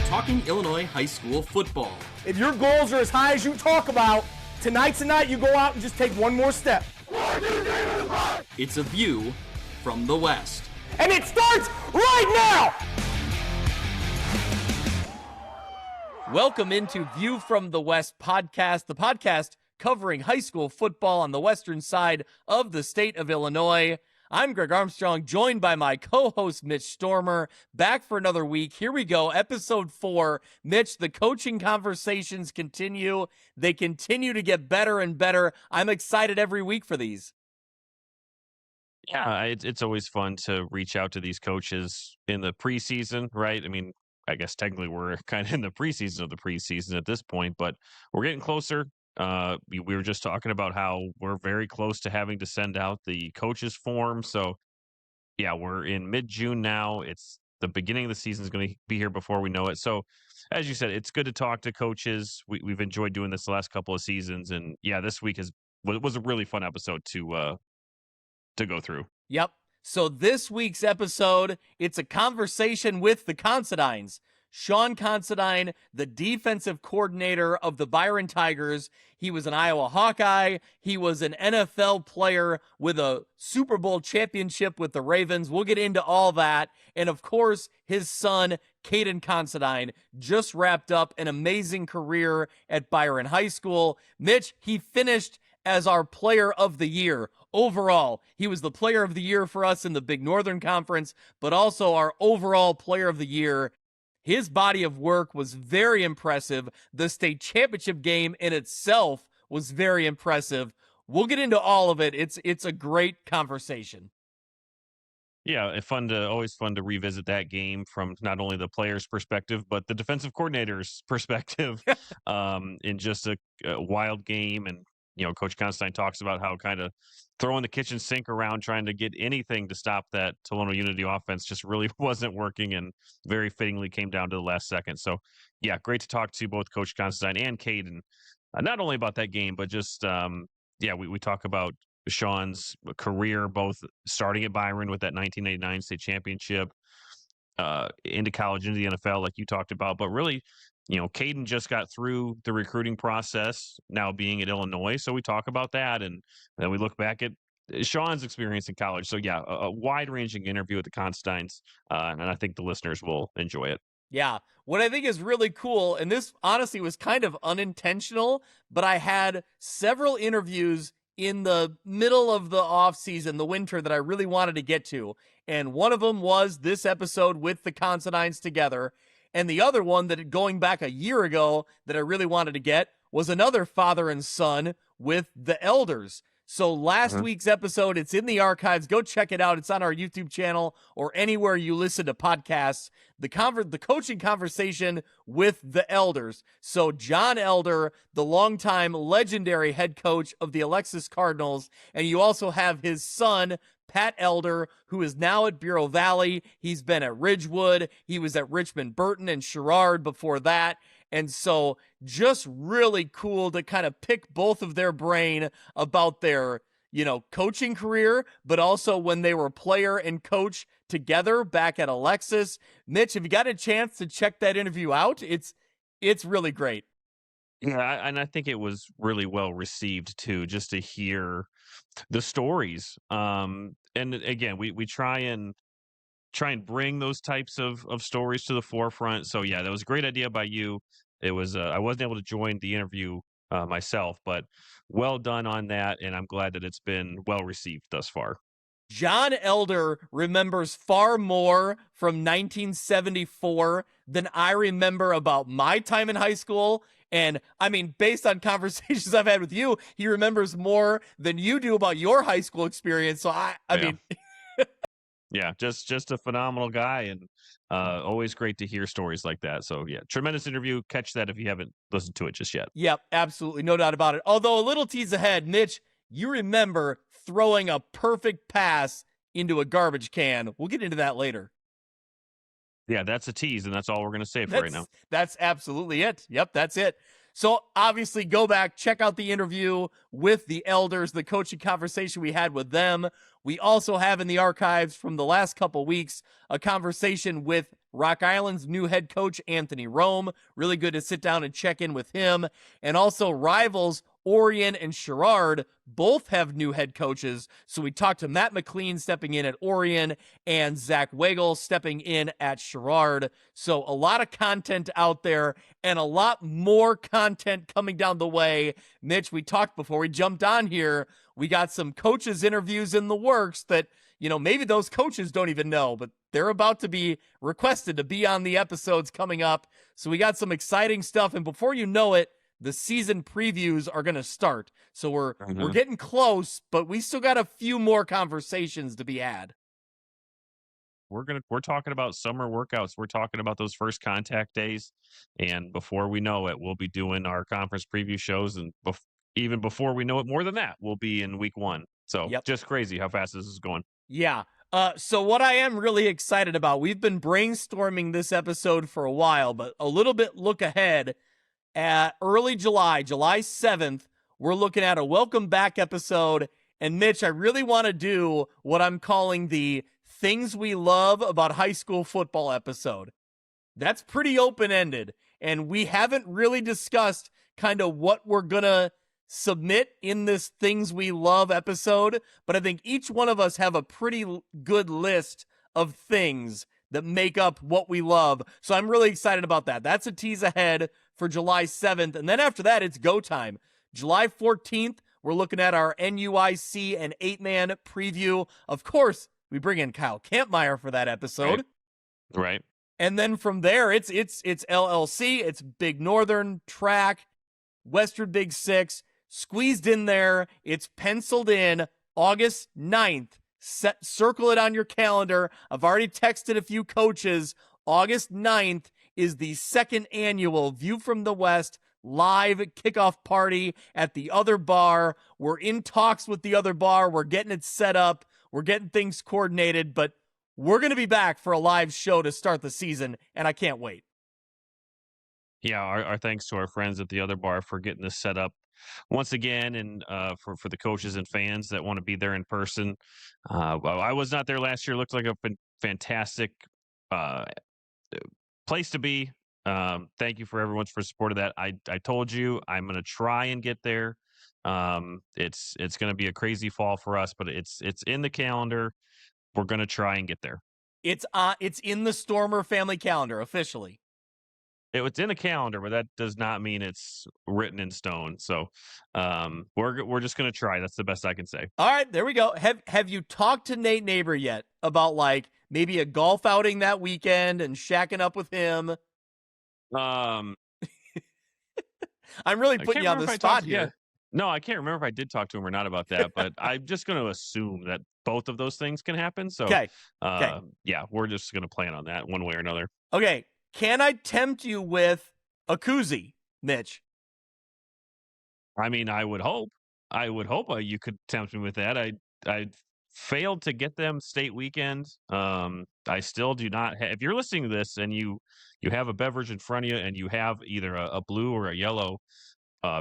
talking Illinois high school football. If your goals are as high as you talk about, tonight's the night you go out and just take one more step. It's a view from the West. And it starts right now! Welcome into View from the West podcast, the podcast covering high school football on the western side of the state of Illinois. I'm Greg Armstrong, joined by my co-host Mitch Stormer, back for another week. Here we go, episode 4. Mitch, the coaching conversations continue. They continue to get better and better. I'm excited every week for these. Yeah, it's always fun to reach out to these coaches in the preseason, right? I mean, I guess technically we're kind of in the preseason of the preseason at this point, but we're getting closer. We were just talking about how we're very close to having to send out the coaches form. So, yeah, we're in mid-June now. It's the beginning of the season is going to be here before we know it. So, as you said, it's good to talk to coaches. We've enjoyed doing this the last couple of seasons, and yeah, this week was a really fun episode to go through. Yep. So this week's episode, it's a conversation with the Considines. Sean Considine, the defensive coordinator of the Byron Tigers. He was an Iowa Hawkeye. He was an NFL player with a Super Bowl championship with the Ravens. We'll get into all that. And of course, his son, Caden Considine, just wrapped up an amazing career at Byron High School. Mitch, he finished as our player of the year. Overall, he was the player of the year for us in the Big Northern Conference, but also our overall player of the year. His body of work was very impressive. The state championship game in itself was very impressive. We'll get into all of it. It's a great conversation. Yeah, always fun to revisit that game from not only the player's perspective, but the defensive coordinator's perspective in just a wild game. And, you know, Coach Considine talks about how kind of throwing the kitchen sink around, trying to get anything to stop that Tolono Unity offense just really wasn't working, and very fittingly came down to the last second. So, yeah, great to talk to both Coach Considine and Caden, not only about that game, but just, we talk about Sean's career, both starting at Byron with that 1989 state championship, into college, into the NFL, like you talked about, but really, you know, Caden just got through the recruiting process, now being at Illinois. So we talk about that, and then we look back at Sean's experience in college. So yeah, a wide-ranging interview with the Considines, and I think the listeners will enjoy it. Yeah. What I think is really cool, and this honestly was kind of unintentional, but I had several interviews in the middle of the off season, the winter, that I really wanted to get to. And one of them was this episode with the Considines together. And the other one, that going back a year ago, that I really wanted to get was another father and son with the elders. So last week's episode, it's in the archives. Go check it out. It's on our YouTube channel or anywhere you listen to podcasts. The coaching conversation with the elders. So John Elder, the longtime legendary head coach of the Alexis Cardinals, and you also have his son, Pat Elder, who is now at Bureau Valley. He's been at Ridgewood. He was at Richmond Burton and Sherrard before that. And so just really cool to kind of pick both of their brain about their, you know, coaching career, but also when they were player and coach together back at Alexis. Mitch, have you got a chance to check that interview out? It's really great. Yeah, and I think it was really well received too, just to hear the stories. And again, we try and bring those types of stories to the forefront. So yeah, that was a great idea by you. It was I wasn't able to join the interview myself, but well done on that, and I'm glad that it's been well received thus far. John Elder remembers far more from 1974 than I remember about my time in high school. And I mean, based on conversations I've had with you, he remembers more than you do about your high school experience. So I mean, yeah, just a phenomenal guy, and always great to hear stories like that. So yeah, tremendous interview. Catch that if you haven't listened to it just yet. Yep, absolutely. No doubt about it. Although a little tease ahead, Mitch, you remember throwing a perfect pass into a garbage can. We'll get into that later. Yeah, that's a tease, and that's all we're going to say for right now. That's absolutely it. Yep, that's it. So obviously go back, check out the interview with the elders, the coaching conversation we had with them. We also have in the archives from the last couple weeks a conversation with Rock Island's new head coach, Anthony Rome. Really good to sit down and check in with him. And also rivals Orion and Sherrard both have new head coaches. So we talked to Matt McLean stepping in at Orion and Zach Wagle stepping in at Sherrard. So a lot of content out there and a lot more content coming down the way. Mitch, we talked before we jumped on here. We got some coaches interviews in the works that, maybe those coaches don't even know, but they're about to be requested to be on the episodes coming up. So we got some exciting stuff. And before you know it, the season previews are going to start. So we're getting close, but we still got a few more conversations to be had. We're talking about summer workouts. We're talking about those first contact days. And before we know it, we'll be doing our conference preview shows. And even before we know it, more than that, we'll be in week 1. So Just crazy how fast this is going. Yeah. So what I am really excited about, we've been brainstorming this episode for a while, but a little bit look ahead. At early July 7th, we're looking at a welcome back episode. And Mitch, I really want to do what I'm calling the things we love about high school football episode. That's pretty open-ended. And we haven't really discussed kind of what we're going to submit in this things we love episode. But I think each one of us have a pretty good list of things that make up what we love. So I'm really excited about that. That's a tease ahead for July 7th. And then after that, it's go time. July 14th, we're looking at our NUIC and 8-man preview. Of course, we bring in Kyle Kampmeyer for that episode. Right. And then from there, it's LLC, it's Big Northern, track, Western Big Six, squeezed in there. It's penciled in August 9th. Circle it on your calendar. I've already texted a few coaches. August 9th is the second annual View from the West live kickoff party at the Other Bar. We're in talks with the Other Bar. We're getting it set up. We're getting things coordinated, but we're going to be back for a live show to start the season, and I can't wait. Yeah, our thanks to our friends at the Other Bar for getting this set up once again, and for the coaches and fans that want to be there in person. I was not there last year. Looked like a fantastic place to be. Thank you for everyone for support of that. I told you I'm going to try and get there. It's going to be a crazy fall for us, but it's in the calendar. We're going to try and get there. It's in the Stormer family calendar officially. It's in the calendar, but that does not mean it's written in stone. So we're just going to try. That's the best I can say. All right, there we go. Have you talked to Nate Neighbor yet about maybe a golf outing that weekend and shacking up with him? I'm really putting you on the spot here. Yeah. No, I can't remember if I did talk to him or not about that, but I'm just going to assume that both of those things can happen. So, okay. Yeah, we're just going to plan on that one way or another. Okay. Can I tempt you with a koozie, Mitch? I mean, I would hope you could tempt me with that. I failed to get them state weekend. I still do not if you're listening to this and you have a beverage in front of you and you have either a blue or a yellow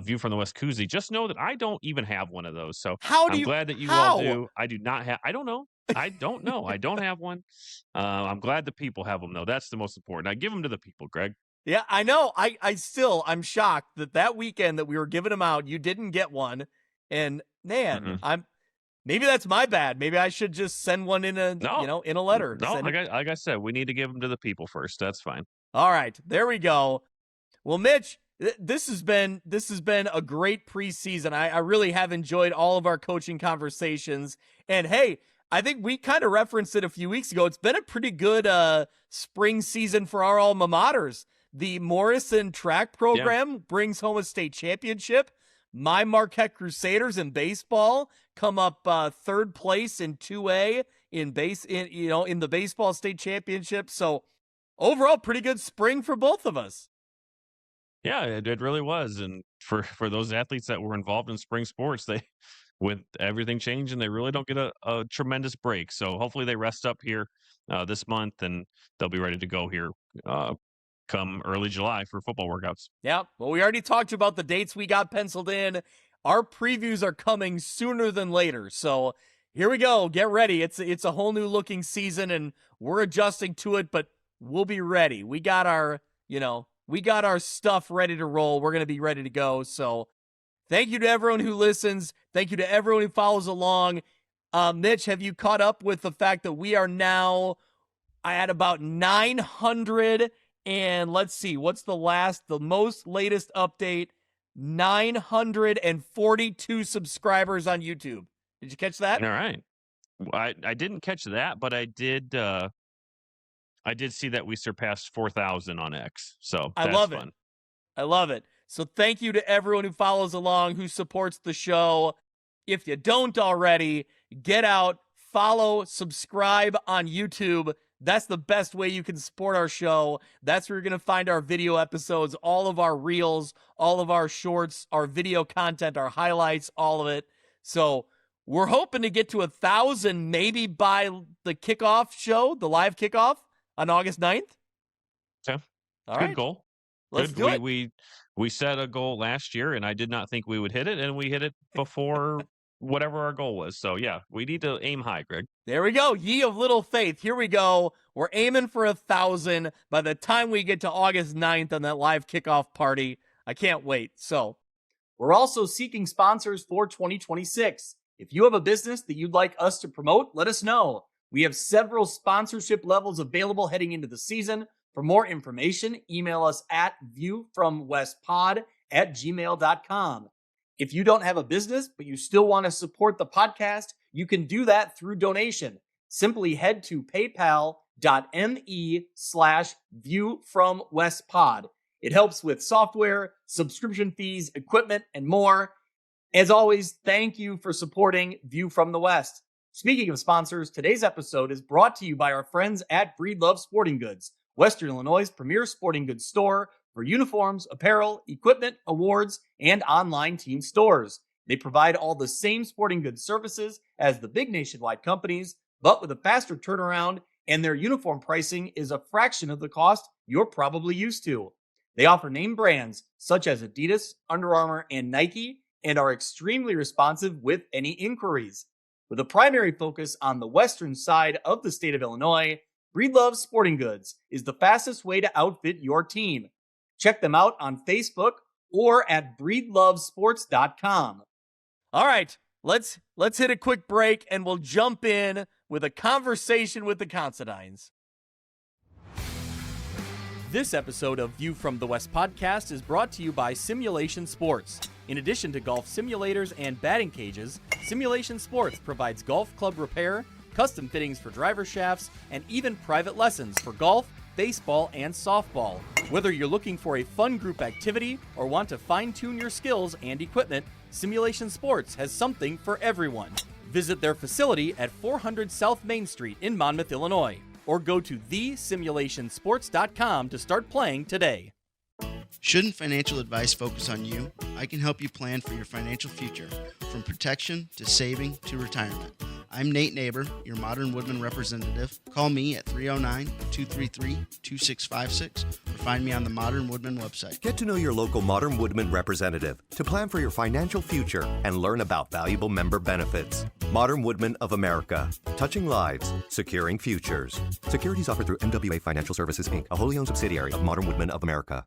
View from the West koozie, just know that I don't even have one of those. So I'm glad that you all do. I do not have. I don't know. I don't have one. I'm glad the people have them, though. That's the most important. I give them to the people, Greg. Yeah, I know. I'm shocked that weekend that we were giving them out, you didn't get one. And man, maybe that's my bad. Maybe I should just send one in a letter. No, like I said, we need to give them to the people first. That's fine. All right, there we go. Well, Mitch, this has been a great preseason. I really have enjoyed all of our coaching conversations. And hey, I think we kind of referenced it a few weeks ago. It's been a pretty good spring season for our alma maters. The Morrison track program brings home a state championship. My Marquette Crusaders in baseball come up third place in 2A in the baseball state championship. So overall, pretty good spring for both of us. Yeah, it really was. And for those athletes that were involved in spring sports, with everything changing, they really don't get a tremendous break. So hopefully they rest up here this month and they'll be ready to go here come early July for football workouts. Yeah, well, we already talked about the dates we got penciled in. Our previews are coming sooner than later, so here we go. Get ready. It's a whole new looking season, and we're adjusting to it, but we'll be ready. We got our stuff ready to roll. We're going to be ready to go. So thank you to everyone who listens. Thank you to everyone who follows along. Mitch, have you caught up with the fact that we are now at about 900 and let's see, what's the most latest update? 942 subscribers on YouTube. Did you catch that? All right. I didn't catch that, but I did see that we surpassed 4,000 on X. So that's fun. I love it. So thank you to everyone who follows along, who supports the show. If you don't already, get out, follow, subscribe on YouTube. That's the best way you can support our show. That's where you're going to find our video episodes, all of our reels, all of our shorts, our video content, our highlights, all of it. So we're hoping to get to 1,000 maybe by the kickoff show, the live kickoff on August 9th. Yeah. All Good right. goal. Let's do it. We set a goal last year, and I did not think we would hit it, and we hit it before whatever our goal was. So, yeah, we need to aim high, Greg. There we go. Ye of little faith. Here we go. We're aiming for 1,000 by the time we get to August 9th on that live kickoff party. I can't wait. So we're also seeking sponsors for 2026. If you have a business that you'd like us to promote, let us know. We have several sponsorship levels available heading into the season. For more information, email us at viewfromwestpod@gmail.com. If you don't have a business, but you still want to support the podcast, you can do that through donation. Simply head to paypal.me/viewfromwestpod. It helps with software, subscription fees, equipment, and more. As always, thank you for supporting View from the West. Speaking of sponsors, today's episode is brought to you by our friends at Breedlove Sporting Goods, Western Illinois' premier sporting goods store for uniforms, apparel, equipment, awards, and online team stores. They provide all the same sporting goods services as the big nationwide companies, but with a faster turnaround, and their uniform pricing is a fraction of the cost you're probably used to. They offer name brands such as Adidas, Under Armour, and Nike, and are extremely responsive with any inquiries. With a primary focus on the western side of the state of Illinois, Breedlove Sporting Goods is the fastest way to outfit your team. Check them out on Facebook or at breedlovesports.com. All right, let's hit a quick break and we'll jump in with a conversation with the Considines. This episode of View from the West podcast is brought to you by Simulation Sports. In addition to golf simulators and batting cages, Simulation Sports provides golf club repair, custom fittings for driver shafts, and even private lessons for golf, baseball, and softball. Whether you're looking for a fun group activity or want to fine-tune your skills and equipment, Simulation Sports has something for everyone. Visit their facility at 400 South Main Street in Monmouth, Illinois, or go to thesimulationsports.com to start playing today. Shouldn't financial advice focus on you? I can help you plan for your financial future, from protection to saving to retirement. I'm Nate Neighbor, your Modern Woodman representative. Call me at 309-233-2656 or find me on the Modern Woodman website. Get to know your local Modern Woodman representative to plan for your financial future and learn about valuable member benefits. Modern Woodman of America. Touching lives, securing futures. Securities offered through MWA Financial Services, Inc., a wholly owned subsidiary of Modern Woodman of America.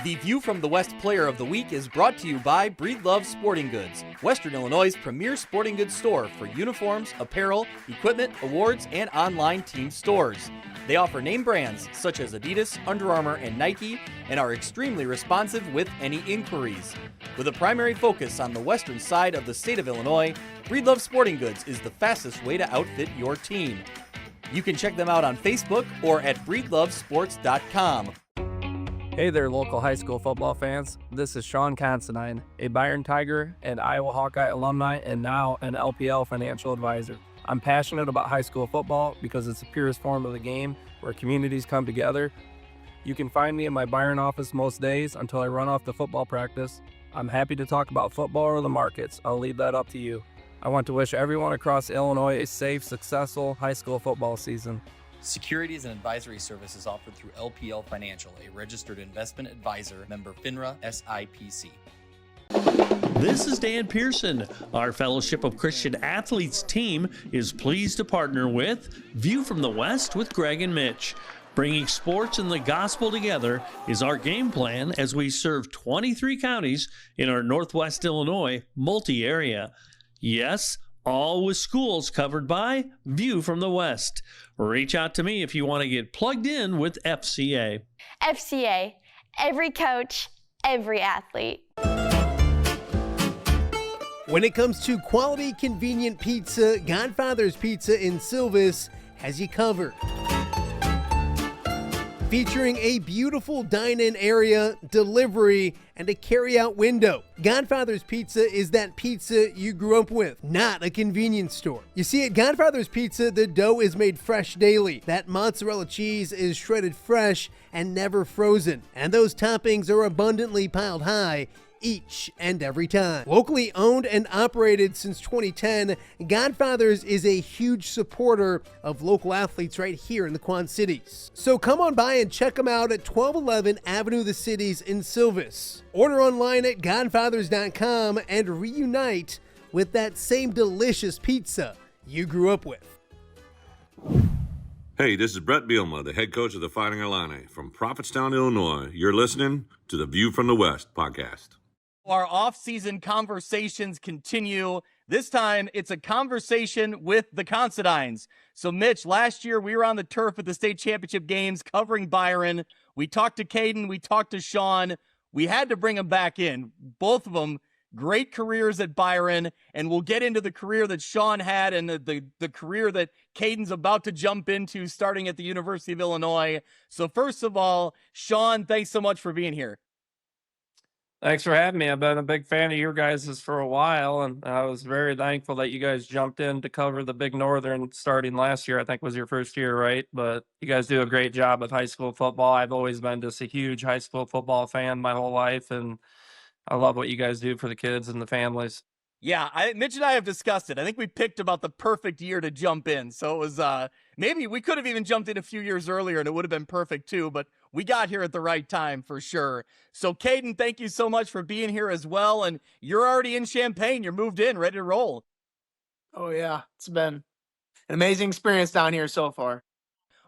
The View from the West Player of the Week is brought to you by Breedlove Sporting Goods, Western Illinois' premier sporting goods store for uniforms, apparel, equipment, awards, and online team stores. They offer name brands such as Adidas, Under Armour, and Nike, and are extremely responsive with any inquiries. With a primary focus on the western side of the state of Illinois, Breedlove Sporting Goods is the fastest way to outfit your team. You can check them out on Facebook or at breedlovesports.com. Hey there, local high school football fans. This is Sean Considine, a Byron Tiger and Iowa Hawkeye alumni and now an LPL financial advisor. I'm passionate about high school football because it's the purest form of the game where communities come together. You can find me in my Byron office most days until I run off to football practice. I'm happy to talk about football or the markets. I'll leave that up to you. I want to wish everyone across Illinois a safe, successful high school football season. Securities and advisory services offered through LPL Financial, a registered investment advisor, member FINRA SIPC. This is Dan Pearson. Our Fellowship of Christian Athletes team is pleased to partner with View from the West with Greg and Mitch. Bringing sports and the gospel together is our game plan as we serve 23 counties in our Northwest Illinois multi-area. Yes, all with schools covered by View from the West. Reach out to me if you want to get plugged in with FCA. FCA, every coach, every athlete. When it comes to quality, convenient pizza, Godfather's Pizza in Silvis has you covered. Featuring a beautiful dine-in area, delivery, and a carry-out window. Godfather's Pizza is that pizza you grew up with, not a convenience store. You see, at Godfather's Pizza, the dough is made fresh daily. That mozzarella cheese is shredded fresh and never frozen. And those toppings are abundantly piled high each and every time. Locally owned and operated since 2010, Godfather's is a huge supporter of local athletes right here in the Quad Cities. So come on by and check them out at 1211 Avenue of the Cities in Silvis. Order online at godfathers.com and reunite with that same delicious pizza you grew up with. Hey, this is Brett Bielma, the head coach of the Fighting Illini from Prophetstown, Illinois. You're listening to the View from the West podcast. Our off-season conversations continue. This time, it's a conversation with the Considines. So, Mitch, last year we were on the turf at the state championship games covering Byron. We talked to Caden. We talked to Sean. We had to bring them back in. Both of them, great careers at Byron. And we'll get into the career that Sean had and the career that Caden's about to jump into starting at the University of Illinois. So, first of all, Sean, thanks so much for being here. Thanks for having me. I've been a big fan of your guys' for a while, and I was very thankful that you guys jumped in to cover the Big Northern starting last year. I think was your first year, right? But you guys do a great job with high school football. I've always been just a huge high school football fan my whole life, and I love what you guys do for the kids and the families. Yeah, Mitch and I have discussed it. I think we picked about the perfect year to jump in. So it was maybe we could have even jumped in a few years earlier and it would have been perfect too, but we got here at the right time for sure. So Caden, thank you so much for being here as well. And you're already in Champaign. You're moved in, ready to roll. Oh yeah, it's been an amazing experience down here so far.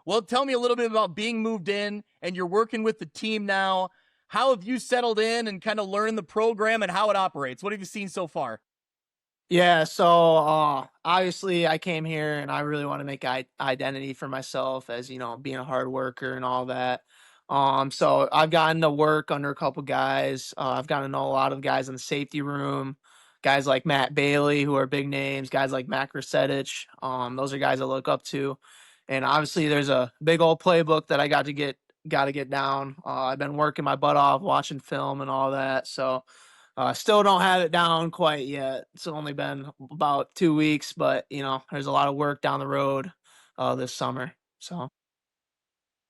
Well, tell me a little bit about being moved in and you're working with the team now. How have you settled in and kind of learned the program and how it operates? What have you seen so far? Yeah, so obviously I came here and I really want to make identity for myself as, being a hard worker and all that. So I've gotten to work under a couple guys. I've gotten to know a lot of guys in the safety room, guys like Matt Bailey, who are big names, guys like Matt Gracetich. Those are guys I look up to. And obviously there's a big old playbook that I got to get down. I've been working my butt off, watching film and all that. So still don't have it down quite yet. It's only been about 2 weeks, but there's a lot of work down the road this summer. So,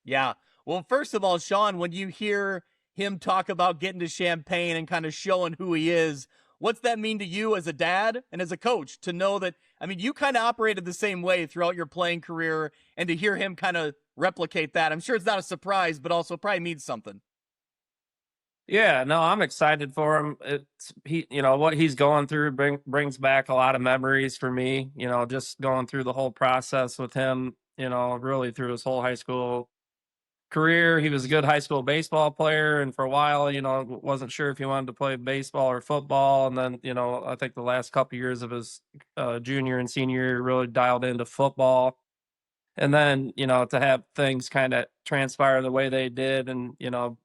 yeah. Well, first of all, Sean, when you hear him talk about getting to Champaign and kind of showing who he is, what's that mean to you as a dad and as a coach to know that, you kind of operated the same way throughout your playing career and to hear him kind of replicate that? I'm sure it's not a surprise, but also probably means something. Yeah, no, I'm excited for him. What he's going through brings back a lot of memories for me. Just going through the whole process with him. Really through his whole high school career. He was a good high school baseball player, and for a while, wasn't sure if he wanted to play baseball or football. And then, I think the last couple of years of his junior and senior year really dialed into football. And then, to have things kind of transpire the way they did, and,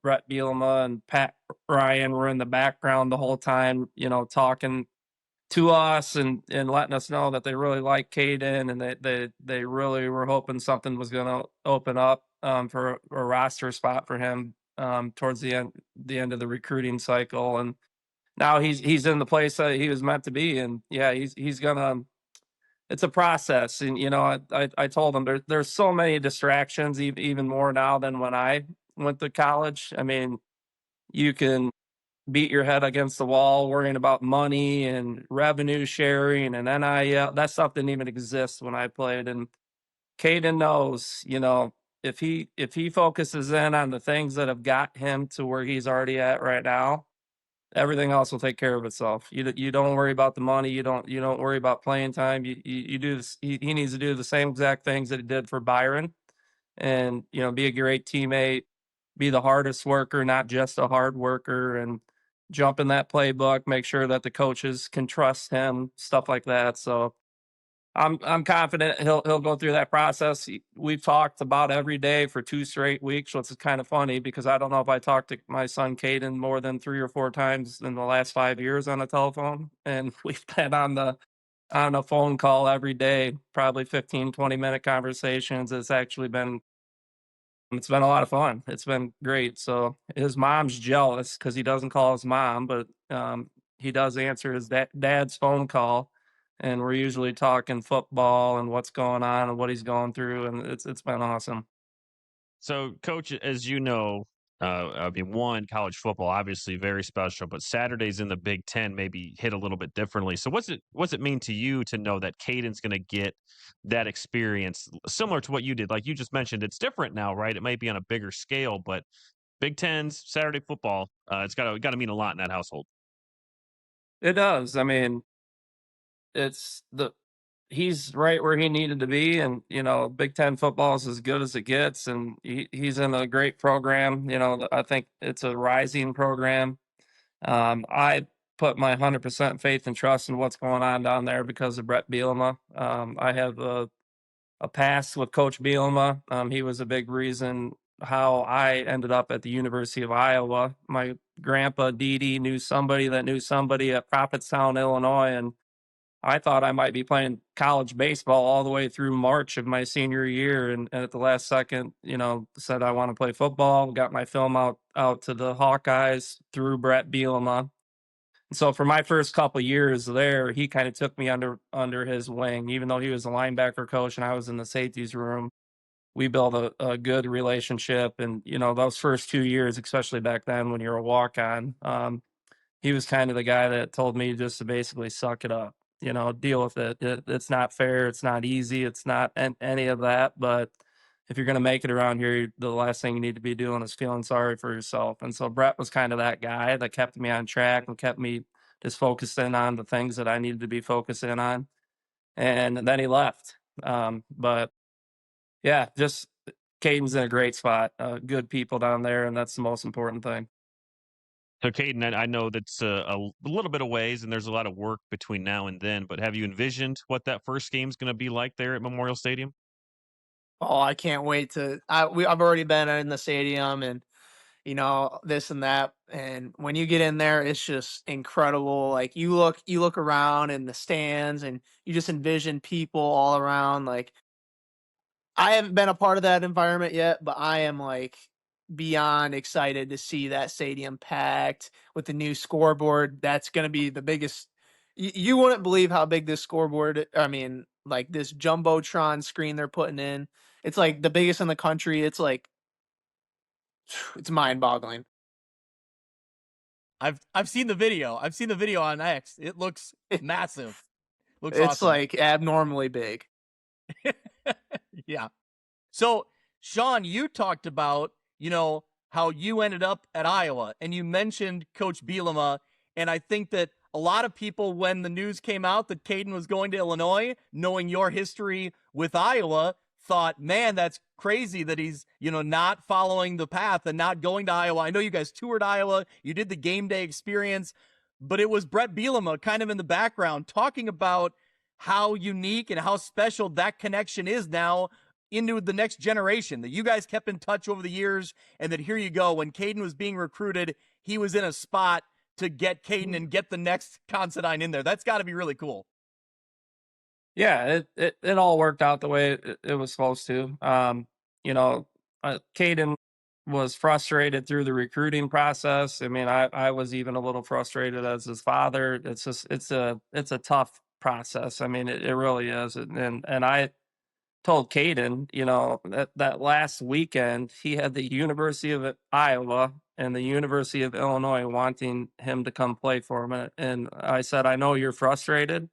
Brett Bielema and Pat Ryan were in the background the whole time, talking to us and letting us know that they really like Caden and they really were hoping something was going to open up for a roster spot for him towards the end of the recruiting cycle. And now he's in the place that he was meant to be. And yeah, he's going to. It's a process. And, I told him there's so many distractions, even more now than when I went to college. You can beat your head against the wall worrying about money and revenue sharing and NIL. That stuff didn't even exist when I played. And Caden knows, if he focuses in on the things that have got him to where he's already at right now, everything else will take care of itself. You don't worry about the money. You don't worry about playing time. You do this. He needs to do the same exact things that he did for Byron, and be a great teammate, be the hardest worker, not just a hard worker, and jump in that playbook. Make sure that the coaches can trust him, stuff like that. So I'm confident he'll go through that process. We've talked about every day for 2 straight weeks, which is kind of funny because I don't know if I talked to my son Caden more than 3 or 4 times in the last 5 years on the telephone, and we've been on a phone call every day, probably 15, 20-minute conversations. It's been a lot of fun. It's been great. So his mom's jealous because he doesn't call his mom, but he does answer his dad's phone call, and we're usually talking football and what's going on and what he's going through, and it's been awesome. So, Coach, as you know, one, college football obviously very special, but Saturdays in the Big Ten maybe hit a little bit differently. So, what's it mean to you to know that Caden's going to get that experience similar to what you did? Like you just mentioned, it's different now, right? It may be on a bigger scale, but Big Ten's Saturday football, it's got to mean a lot in that household. It does. I mean, he's right where he needed to be, and Big Ten football is as good as it gets, and he's in a great program. I think it's a rising program. I put my 100% faith and trust in what's going on down there because of Brett Bielema. I have a past with Coach Bielema. He was a big reason how I ended up at the University of Iowa. My grandpa Didi knew somebody that knew somebody at Prophetstown, Illinois, and I thought I might be playing college baseball all the way through March of my senior year, and at the last second, said I want to play football. Got my film out to the Hawkeyes through Brett Bielema. So for my first couple years there, he kind of took me under his wing, even though he was a linebacker coach and I was in the safeties room. We built a good relationship, and those first 2 years, especially back then when you're a walk on, he was kind of the guy that told me just to basically suck it up, deal with it. It's not fair. It's not easy. It's not any of that. But if you're going to make it around here, the last thing you need to be doing is feeling sorry for yourself. And so Brett was kind of that guy that kept me on track and kept me just focused in on the things that I needed to be focused in on. And then he left. But yeah, just Caden's in a great spot. Good people down there, and that's the most important thing. So, Caden, I know that's a little bit of ways, and there's a lot of work between now and then. But have you envisioned what that first game's going to be like there at Memorial Stadium? Oh, I can't wait to. I've already been in the stadium and this and that, and when you get in there, it's just incredible. Like you look around in the stands, and you just envision people all around. Like I haven't been a part of that environment yet, but I am like beyond excited to see that stadium packed with the new scoreboard. That's going to be the biggest. You wouldn't believe how big this scoreboard. I mean, like this jumbotron screen they're putting in. It's like the biggest in the country. It's like it's mind-boggling. I've seen the video. I've seen the video on X. It looks massive. Looks It's awesome. like abnormally big. Yeah. So, Sean, you talked about, how you ended up at Iowa, and you mentioned Coach Bielema, and I think that a lot of people, when the news came out that Caden was going to Illinois, knowing your history with Iowa, thought, man, that's crazy that he's, not following the path and not going to Iowa. I know you guys toured Iowa. You did the game day experience, but it was Brett Bielema kind of in the background talking about how unique and how special that connection is now into the next generation, that you guys kept in touch over the years, and that here you go, when Caden was being recruited, he was in a spot to get Caden and get the next Considine in there. That's got to be really cool. Yeah, it all worked out the way it was supposed to. Caden was frustrated through the recruiting process. I mean, I was even a little frustrated as his father. It's a tough process. I mean, it really is. And I told Caden, that last weekend he had the University of Iowa and the University of Illinois wanting him to come play for him. And I said, I know you're frustrated,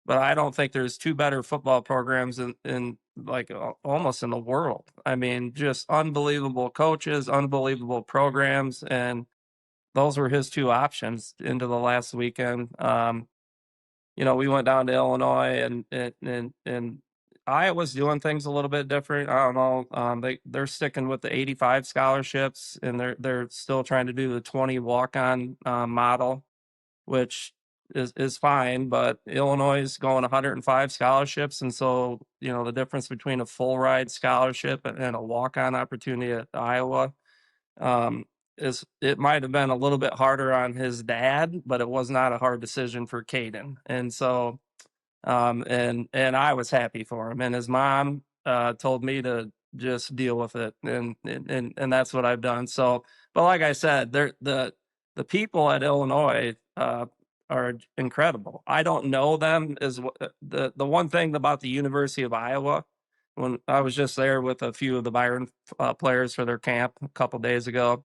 but I don't think there's two better football programs in like almost in the world. I mean, just unbelievable coaches, unbelievable programs, and those were his two options into the last weekend. We went down to Illinois, and Iowa's doing things a little bit different. I don't know. They're sticking with the 85 scholarships, and they're still trying to do the 20 walk-on model, which is fine. But Illinois is going 105 scholarships, and so the difference between a full ride scholarship and a walk-on opportunity at Iowa is it might have been a little bit harder on his dad, but it was not a hard decision for Caden. And so and I was happy for him. And his mom told me to just deal with it, and that's what I've done. So, but like I said, the people at Illinois are incredible. I don't know them as the one thing about the University of Iowa. When I was just there with a few of the Byron players for their camp a couple days ago,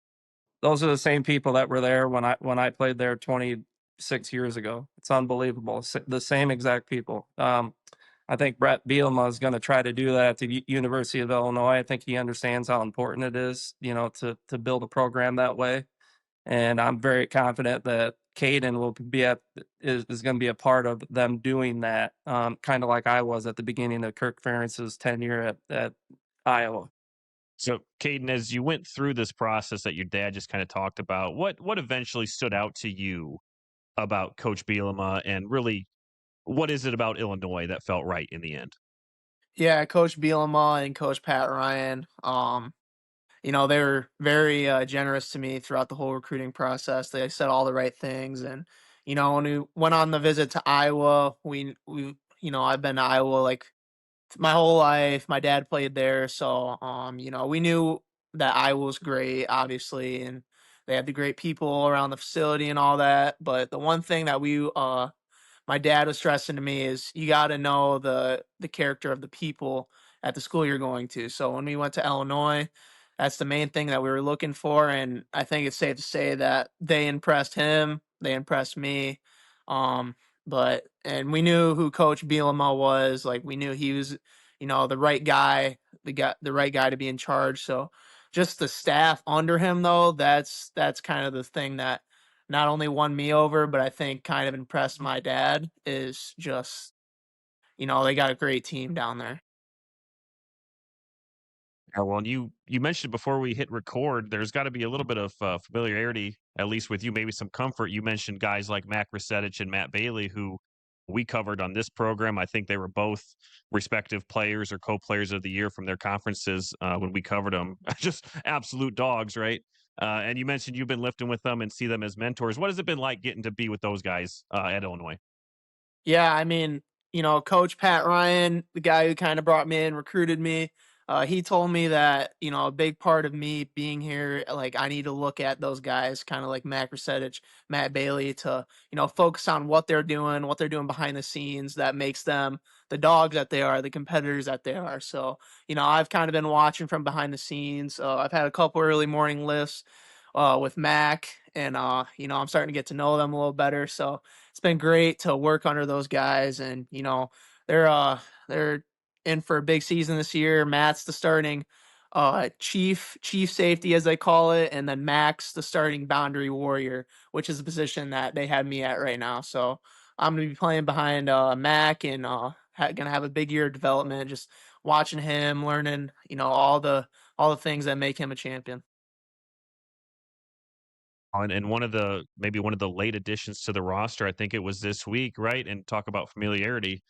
those are the same people that were there when I played there 26 years ago. It's unbelievable. The same exact people. I think Brett Bielema is going to try to do that at the University of Illinois. I think he understands how important it is, to build a program that way. And I'm very confident that Caden is going to be a part of them doing that, kind of like I was at the beginning of Kirk Ferentz's tenure at Iowa. So, Caden, as you went through this process that your dad just kind of talked about, what eventually stood out to you about Coach Bielema, and really, what is it about Illinois that felt right in the end? Yeah, Coach Bielema and Coach Pat Ryan. They were very generous to me throughout the whole recruiting process. They said all the right things, and when we went on the visit to Iowa, I've been to Iowa like my whole life. My dad played there, so we knew that Iowa was great, obviously, and they had the great people around the facility and all that. But the one thing that my dad was stressing to me is you got to know the character of the people at the school you're going to. So when we went to Illinois, that's the main thing that we were looking for, and I think it's safe to say that they impressed him, they impressed me. And we knew who Coach Bielema was. Like, we knew he was, the right guy, the right guy to be in charge. So just the staff under him, though, that's kind of the thing that not only won me over, but I think kind of impressed my dad, is just, they got a great team down there. Well, you mentioned before we hit record, there's got to be a little bit of familiarity, at least with you, maybe some comfort. You mentioned guys like Mac Resetich and Matt Bailey, who we covered on this program. I think they were both respective players or co-players of the year from their conferences when we covered them. Just absolute dogs, right? And you mentioned you've been lifting with them and see them as mentors. What has it been like getting to be with those guys at Illinois? Yeah, I mean, Coach Pat Ryan, the guy who kind of brought me in, recruited me, he told me that, a big part of me being here, like, I need to look at those guys, kind of like Mac Resetich, Matt Bailey, to, focus on what they're doing behind the scenes that makes them the dogs that they are, the competitors that they are. So, I've kind of been watching from behind the scenes. I've had a couple early morning lifts with Mac, and, I'm starting to get to know them a little better. So it's been great to work under those guys, and, they're in for a big season this year. Matt's the starting chief safety, as they call it, and then Max the starting boundary warrior, which is the position that they have me at right now. So I'm gonna be playing behind Mac, and gonna have a big year of development, just watching him, learning, all the things that make him a champion. And maybe one of the late additions to the roster, I think it was this week, right? And talk about familiarity.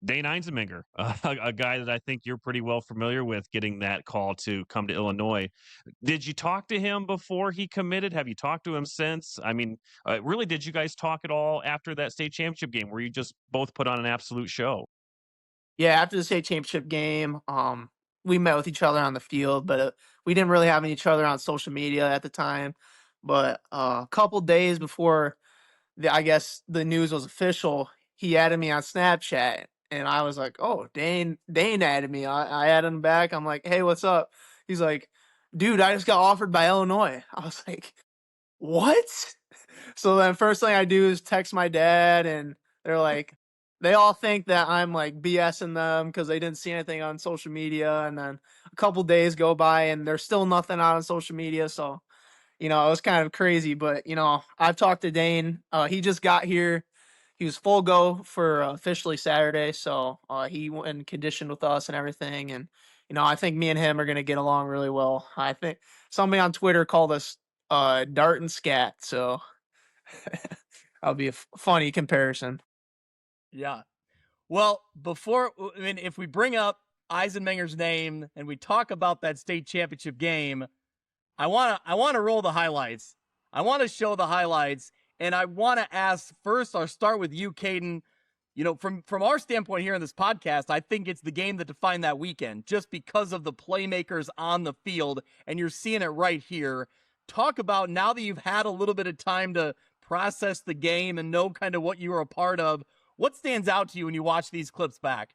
Dane Einzeminger, a guy that I think you're pretty well familiar with, getting that call to come to Illinois. Did you talk to him before he committed? Have you talked to him since? I mean, really, did you guys talk at all after that state championship game where you just both put on an absolute show? Yeah, after the state championship game, we met with each other on the field, but we didn't really have each other on social media at the time. But a couple days before I guess the news was official, he added me on Snapchat, and I was like, "Oh, Dane added me." I added him back. I'm like, "Hey, what's up?" He's like, "Dude, I just got offered by Illinois." I was like, "What?" So then first thing I do is text my dad, and they're like, they all think that I'm like BSing them because they didn't see anything on social media. And then a couple days go by and there's still nothing out on social media. So, it was kind of crazy. But, I've talked to Dane. He just got here. He was full go for officially Saturday. So he went and conditioned with us and everything. And, I think me and him are going to get along really well. I think somebody on Twitter called us Dart and Scat. So that'll be a funny comparison. Yeah. Well, if we bring up Eisenmenger's name and we talk about that state championship game, I want to roll the highlights. I want to show the highlights, and I want to ask first. I'll start with you, Caden. From our standpoint here in this podcast, I think it's the game that defined that weekend, just because of the playmakers on the field, and you're seeing it right here. Talk about, now that you've had a little bit of time to process the game and know kind of what you were a part of, what stands out to you when you watch these clips back?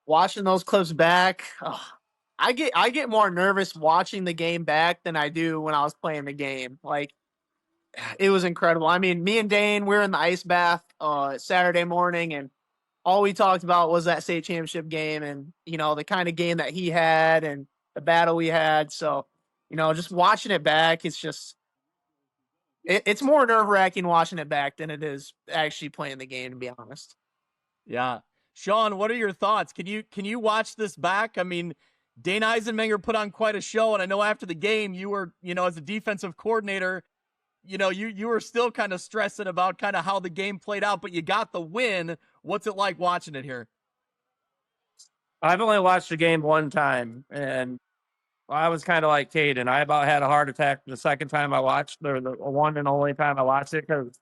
Watching those clips back, I get more nervous watching the game back than I do when I was playing the game. Like, it was incredible. I mean, me and Dane, we were in the ice bath Saturday morning, and all we talked about was that state championship game and, the kind of game that he had and the battle we had. So, just watching it back, it's more nerve-wracking watching it back than it is actually playing the game, to be honest. Yeah. Sean, what are your thoughts? Can you watch this back? I mean, Dane Eisenmenger put on quite a show, and I know after the game you were, as a defensive coordinator, you were still kind of stressing about kind of how the game played out, but you got the win. What's it like watching it here? I've only watched the game one time, and I was kind of like Caden. I about had a heart attack the second time I watched, or the one and only time I watched it, because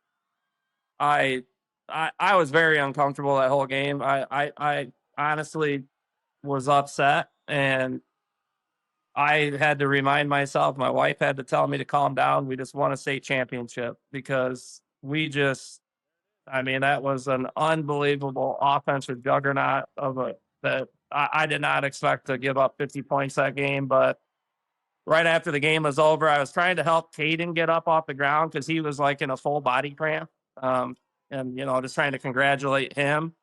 I was very uncomfortable that whole game. I honestly was upset, and I had to remind myself, my wife had to tell me to calm down. We just won a state championship because that was an unbelievable offensive juggernaut that I did not expect to give up 50 points that game. But right after the game was over, I was trying to help Caden get up off the ground because he was like in a full body cramp. And just trying to congratulate him.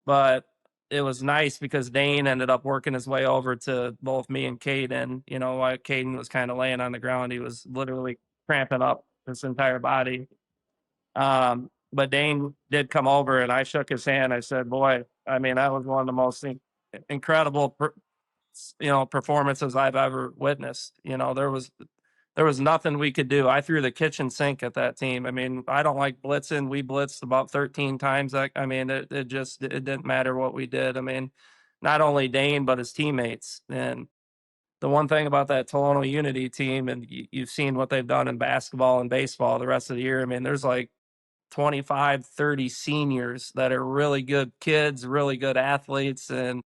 But it was nice because Dane ended up working his way over to both me and Caden. While Caden was kind of laying on the ground, he was literally cramping up his entire body. But Dane did come over, and I shook his hand. I said, boy, that was one of the most incredible, performances I've ever witnessed. There was nothing we could do. I threw the kitchen sink at that team. I don't like blitzing. We blitzed about 13 times. It didn't matter what we did. Not only Dane, but his teammates. And the one thing about that Tolono Unity team, and you've seen what they've done in basketball and baseball the rest of the year. There's like 25, 30 seniors that are really good kids, really good athletes. And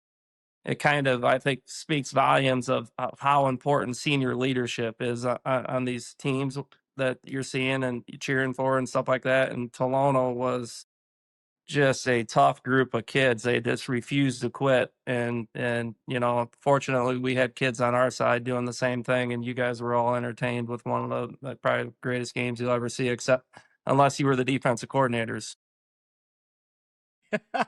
it kind of, I think, speaks volumes of how important senior leadership is on these teams that you're seeing and cheering for and stuff like that. And Tolono was just a tough group of kids. They just refused to quit. And fortunately, we had kids on our side doing the same thing. And you guys were all entertained with one of the probably greatest games you'll ever see, unless you were the defensive coordinators.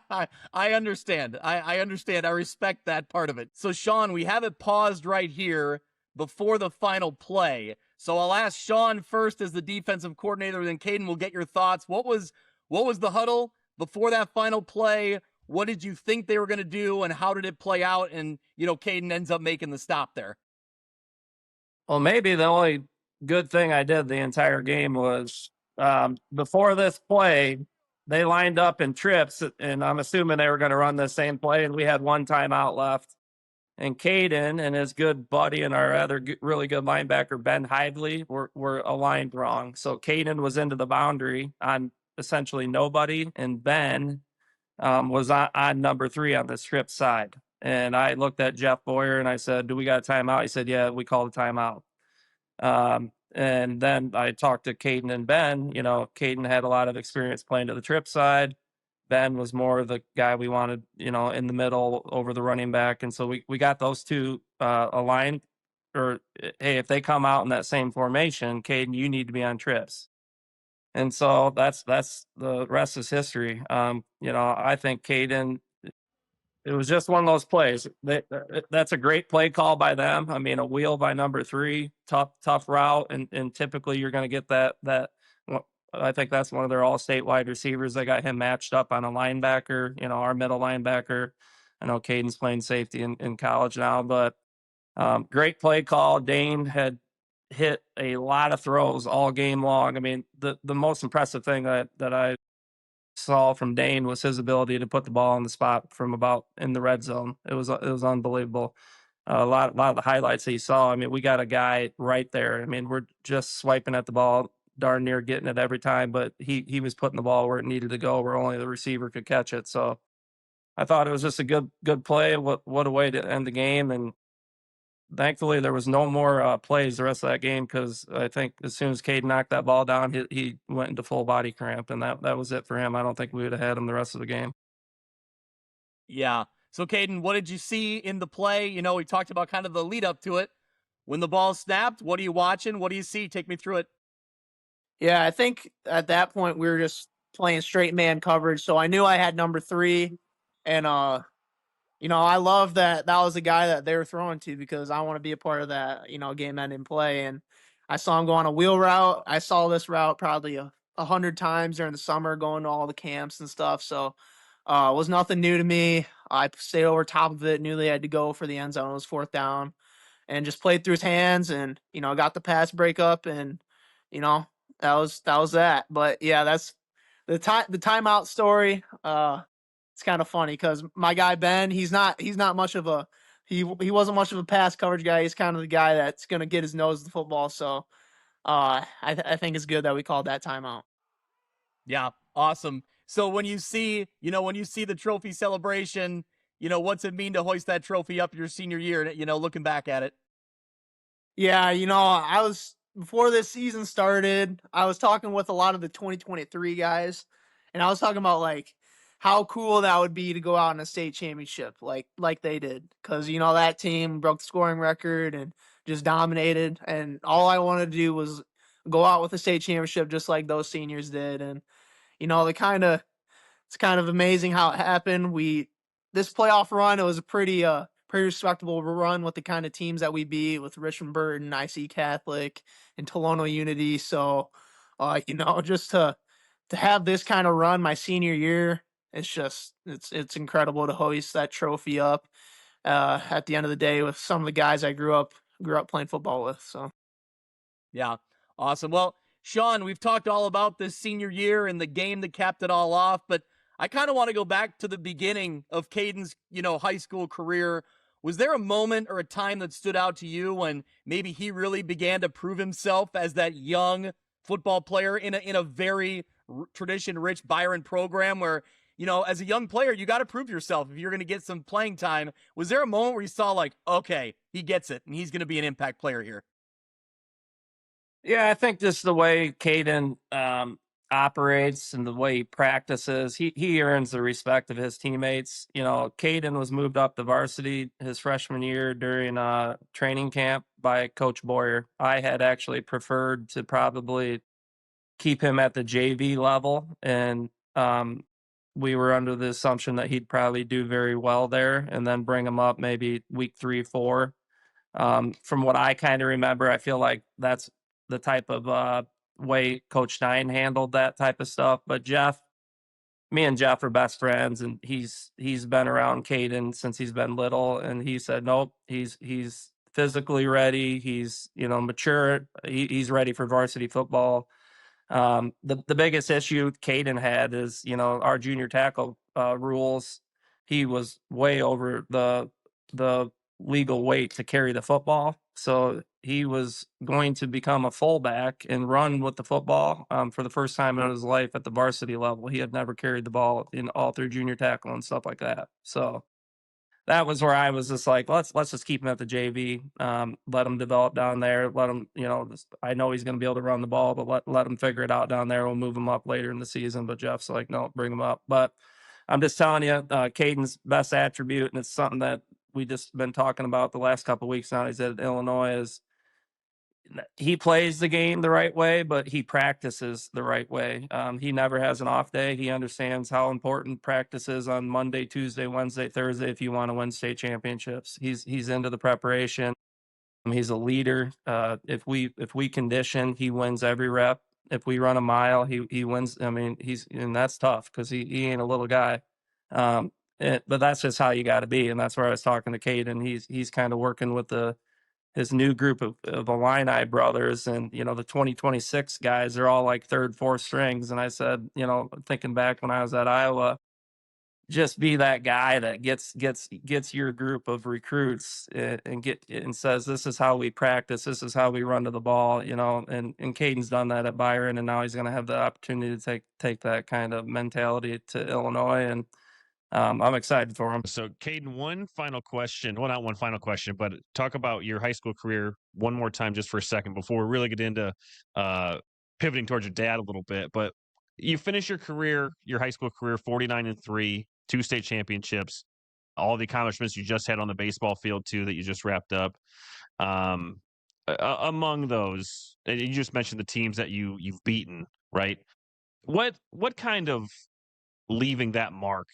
I understand. I understand. I respect that part of it. So, Sean, we have it paused right here before the final play. So I'll ask Sean first as the defensive coordinator, then Caden will get your thoughts. What was the huddle before that final play? What did you think they were going to do, and how did it play out? And, Caden ends up making the stop there. Well, maybe the only good thing I did the entire game was before this play, they lined up in trips, and I'm assuming they were going to run the same play, and we had one timeout left. And Caden and his good buddy and our other really good linebacker, Ben Hively, were aligned wrong. So Caden was into the boundary on essentially nobody, and Ben was on number 3 on the strip side. And I looked at Jeff Boyer, and I said, do we got a timeout? He said, yeah, we called a timeout. And then I talked to Caden and Ben. Caden had a lot of experience playing to the trip side. Ben was more the guy we wanted, in the middle over the running back. And so we got those two aligned. Or, hey, if they come out in that same formation, Caden, you need to be on trips. And so that's the rest is history. I think Caden, it was just one of those plays. That's a great play call by them. I mean, a wheel by number 3, tough route, and typically you're going to get that. I think that's one of their all-state wide receivers. They got him matched up on a linebacker, our middle linebacker. I know Caden's playing safety in college now, but great play call. Dane had hit a lot of throws all game long. I mean, the most impressive thing that I saw from Dane was his ability to put the ball on the spot from about in the red zone. It was unbelievable. A lot of the highlights that you saw. I mean, we got a guy right there. I mean, we're just swiping at the ball, darn near getting it every time, but he was putting the ball where it needed to go, where only the receiver could catch it. So I thought it was just a good play. What a way to end the game. And thankfully, there was no more plays the rest of that game, because I think as soon as Cade knocked that ball down, he went into full body cramp, and that was it for him. I don't think we would have had him the rest of the game. Yeah. So, Caden, what did you see in the play? We talked about kind of the lead up to it. When the ball snapped, what are you watching? What do you see? Take me through it. Yeah, I think at that point we were just playing straight man coverage, so I knew I had number 3, and I love that was the guy that they were throwing to, because I want to be a part of that, game-ending play. And I saw him go on a wheel route. I saw this route probably 100 times during the summer, going to all the camps and stuff. So it was nothing new to me. I stayed over top of it, knew they had to go for the end zone. It was 4th down, and just played through his hands, and got the pass breakup, and that was that. But yeah, that's the timeout story. It's kind of funny because my guy Ben, he's not much of a he wasn't much of a pass coverage guy. He's kind of the guy that's gonna get his nose to the football. So I think it's good that we called that timeout. Yeah, awesome. So when you see the trophy celebration, what's it mean to hoist that trophy up your senior year? Looking back at it. Yeah, I was, before this season started, I was talking with a lot of the 2023 guys, and I was talking about like how cool that would be to go out in a state championship like they did, because that team broke the scoring record and just dominated, and all I wanted to do was go out with a state championship just like those seniors did. And it's kind of amazing how it happened. This playoff run, it was a pretty respectable run with the kind of teams that we beat, with Richmond Burton, IC Catholic, and Tolono Unity. So just to have this kind of run my senior year, it's incredible to hoist that trophy up at the end of the day with some of the guys I grew up playing football with. So yeah, awesome. Well, Sean, we've talked all about this senior year and the game that capped it all off, but I kind of want to go back to the beginning of Caden's, high school career. Was there a moment or a time that stood out to you when maybe he really began to prove himself as that young football player in a very tradition-rich Byron program where, as a young player, you got to prove yourself if you're going to get some playing time? Was there a moment where you saw like, okay, he gets it and he's going to be an impact player here? Yeah, I think just the way Caden operates and the way he practices, he earns the respect of his teammates. Caden was moved up to varsity his freshman year during training camp by Coach Boyer. I had actually preferred to probably keep him at the JV level, and we were under the assumption that he'd probably do very well there, and then bring him up maybe week 3, 4. From what I kind of remember, I feel like that's the type of way Coach Stein handled that type of stuff. But me and Jeff are best friends, and he's been around Caden since he's been little, and he said, nope, he's physically ready. He's, mature. He's ready for varsity football. The biggest issue Caden had is, our junior tackle rules. He was way over the legal weight to carry the football. So he was going to become a fullback and run with the football for the first time in his life at the varsity level. He had never carried the ball all through junior tackle and stuff like that. So that was where I was just like, let's just keep him at the JV, let him develop down there, let him, I know he's going to be able to run the ball, but let him figure it out down there. We'll move him up later in the season. But Jeff's like, no, bring him up. But I'm just telling you, Caden's best attribute, and it's something that we just been talking about the last couple of weeks now, he's at Illinois, is he plays the game the right way, but he practices the right way. He never has an off day. He understands how important practice is on Monday, Tuesday, Wednesday, Thursday if you want to win state championships. He's into the preparation. He's a leader. If we condition, he wins every rep. If we run a mile, he wins. I mean, and that's tough because he ain't a little guy. But that's just how you got to be, and that's where I was talking to Caden. He's kind of working with his new group of Illini brothers, and the 2026 guys are all like third, fourth strings. And I said, thinking back when I was at Iowa, just be that guy that gets your group of recruits and says, this is how we practice, this is how we run to the ball, and Caden's done that at Byron, and now he's going to have the opportunity to take that kind of mentality to Illinois, and I'm excited for him. So, Caden, one final question. Well, not one final question, but talk about your high school career one more time just for a second before we really get into pivoting towards your dad a little bit. But you finish your career, your high school career, 49-3, 2 state championships, all the accomplishments you just had on the baseball field, too, that you just wrapped up. Among those, and you just mentioned the teams that you've beaten, right? What kind of leaving that mark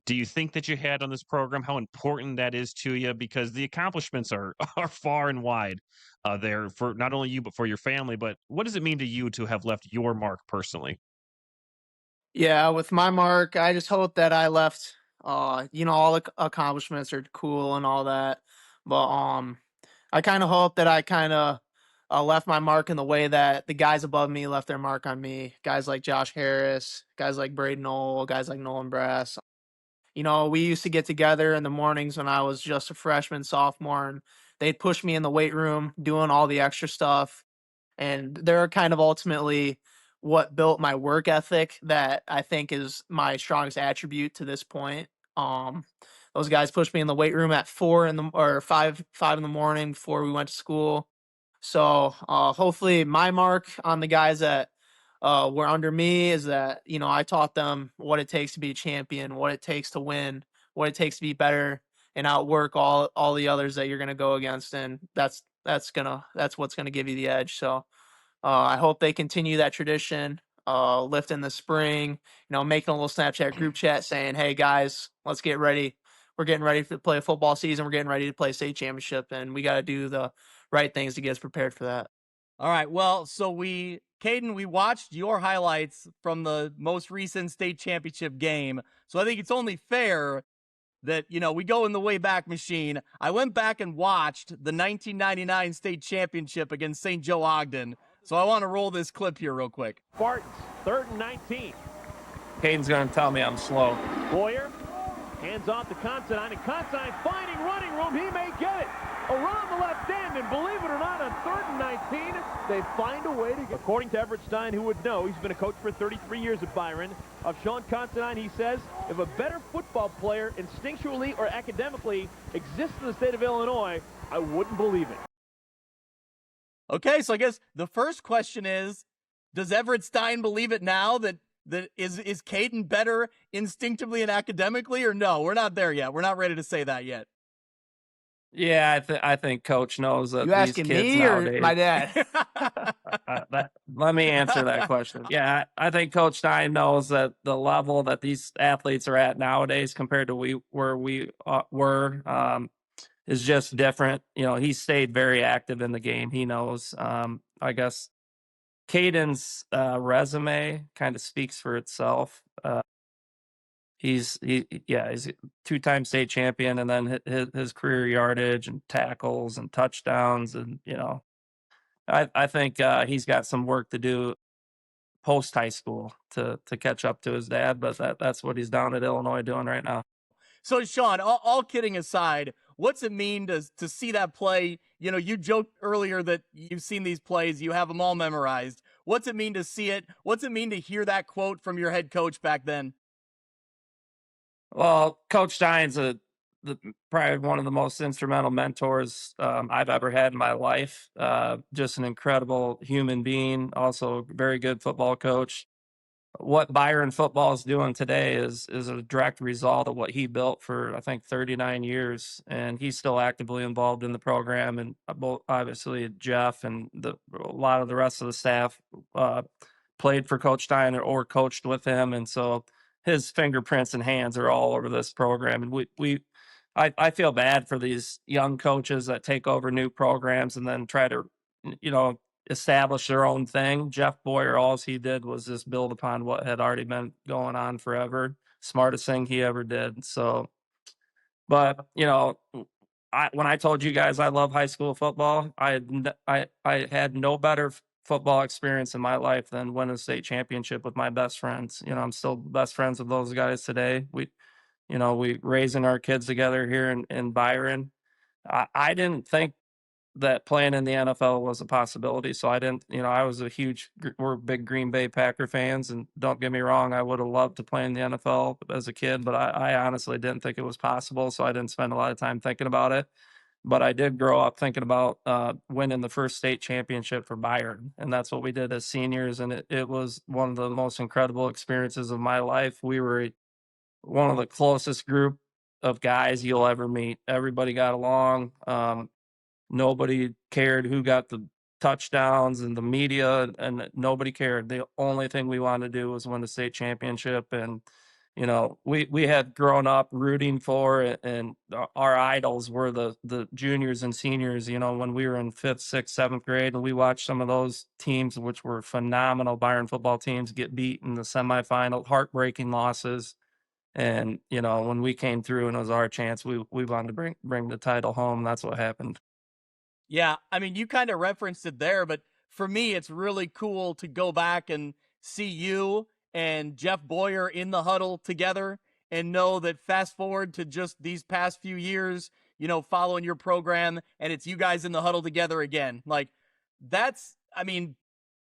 do you think that you had on this program? How important that is to you? Because the accomplishments are far and wide there for not only you, but for your family. But what does it mean to you to have left your mark personally? Yeah, with my mark, I just hope that I left, all the accomplishments are cool and all that. But I kind of hope that I kind of left my mark in the way that the guys above me left their mark on me. Guys like Josh Harris, guys like Braden Knoll, guys like Nolan Brass. We used to get together in the mornings when I was just a freshman, sophomore, and they'd push me in the weight room doing all the extra stuff. And they're kind of ultimately what built my work ethic that I think is my strongest attribute to this point. Those guys pushed me in the weight room at 5 in the morning before we went to school. So hopefully my mark on the guys that were under me is that, I taught them what it takes to be a champion, what it takes to win, what it takes to be better and outwork all the others that you're going to go against. And that's what's going to give you the edge. So I hope they continue that tradition, lift in the spring, making a little Snapchat group chat saying, hey guys, let's get ready. We're getting ready to play a football season. We're getting ready to play a state championship, and we got to do the right things to get us prepared for that. All right. Well, so Caden, we watched your highlights from the most recent state championship game. So I think it's only fair that, we go in the way back machine. I went back and watched the 1999 state championship against St. Joe Ogden. So I want to roll this clip here real quick. Spartans, 3rd and 19. Caden's going to tell me I'm slow. Boyer hands off to Considine, and Considine finding running room. He may get it around the left end, and believe it or not, on 3rd and 19, they find a way to get. According to Everett Stein, who would know, he's been a coach for 33 years at Byron, of Sean Considine, he says, if a better football player instinctually or academically exists in the state of Illinois, I wouldn't believe it. Okay, so I guess the first question is, does Everett Stein believe it now that is Caden better instinctively and academically, or no? We're not there yet. We're not ready to say that yet. Yeah, I think Coach knows that you these asking kids me nowadays, or my dad? Let me answer that question. Yeah, I think Coach Stein knows that the level that these athletes are at nowadays compared to where we were is just different. He stayed very active in the game. He knows. I guess Caden's resume kind of speaks for itself. He's a 2-time state champion, and then his career yardage and tackles and touchdowns, and I think he's got some work to do post high school to catch up to his dad, but that's what he's down at Illinois doing right now. So Sean, all kidding aside, what's it mean to see that play? You joked earlier that you've seen these plays, you have them all memorized. What's it mean to see it? What's it mean to hear that quote from your head coach back then? Well, Coach Stein's probably one of the most instrumental mentors I've ever had in my life. Just an incredible human being, also a very good football coach. what Byron football is doing today is a direct result of what he built for, I think, 39 years, and he's still actively involved in the program. And both, obviously, Jeff and a lot of the rest of the staff played for Coach Steiner or coached with him, and so his fingerprints and hands are all over this program. And I feel bad for these young coaches that take over new programs and then try to, establish their own thing. Jeff Boyer, all he did was just build upon what had already been going on forever. Smartest thing he ever did. So, but when I told you guys I love high school football, I had no better football experience in my life than winning a state championship with my best friends. I'm still best friends with those guys today. We raising our kids together here in Byron. I didn't think that playing in the NFL was a possibility. So I didn't, I was we're big Green Bay Packer fans, and don't get me wrong, I would have loved to play in the NFL as a kid, but I honestly didn't think it was possible. So I didn't spend a lot of time thinking about it. But I did grow up thinking about winning the first state championship for Byron. And that's what we did as seniors. And it was one of the most incredible experiences of my life. We were one of the closest group of guys you'll ever meet. Everybody got along. Nobody cared who got the touchdowns, and the media, and nobody cared. The only thing we wanted to do was win the state championship. And, we had grown up rooting for it, and our idols were the juniors and seniors, when we were in 5th, 6th, 7th grade, and we watched some of those teams, which were phenomenal Byron football teams, get beat in the semifinal, heartbreaking losses. And, when we came through and it was our chance, we wanted to bring the title home. That's what happened. Yeah, I mean, you kind of referenced it there, but for me, it's really cool to go back and see you and Jeff Boyer in the huddle together and know that fast forward to just these past few years, following your program, and it's you guys in the huddle together again. Like, that's, I mean,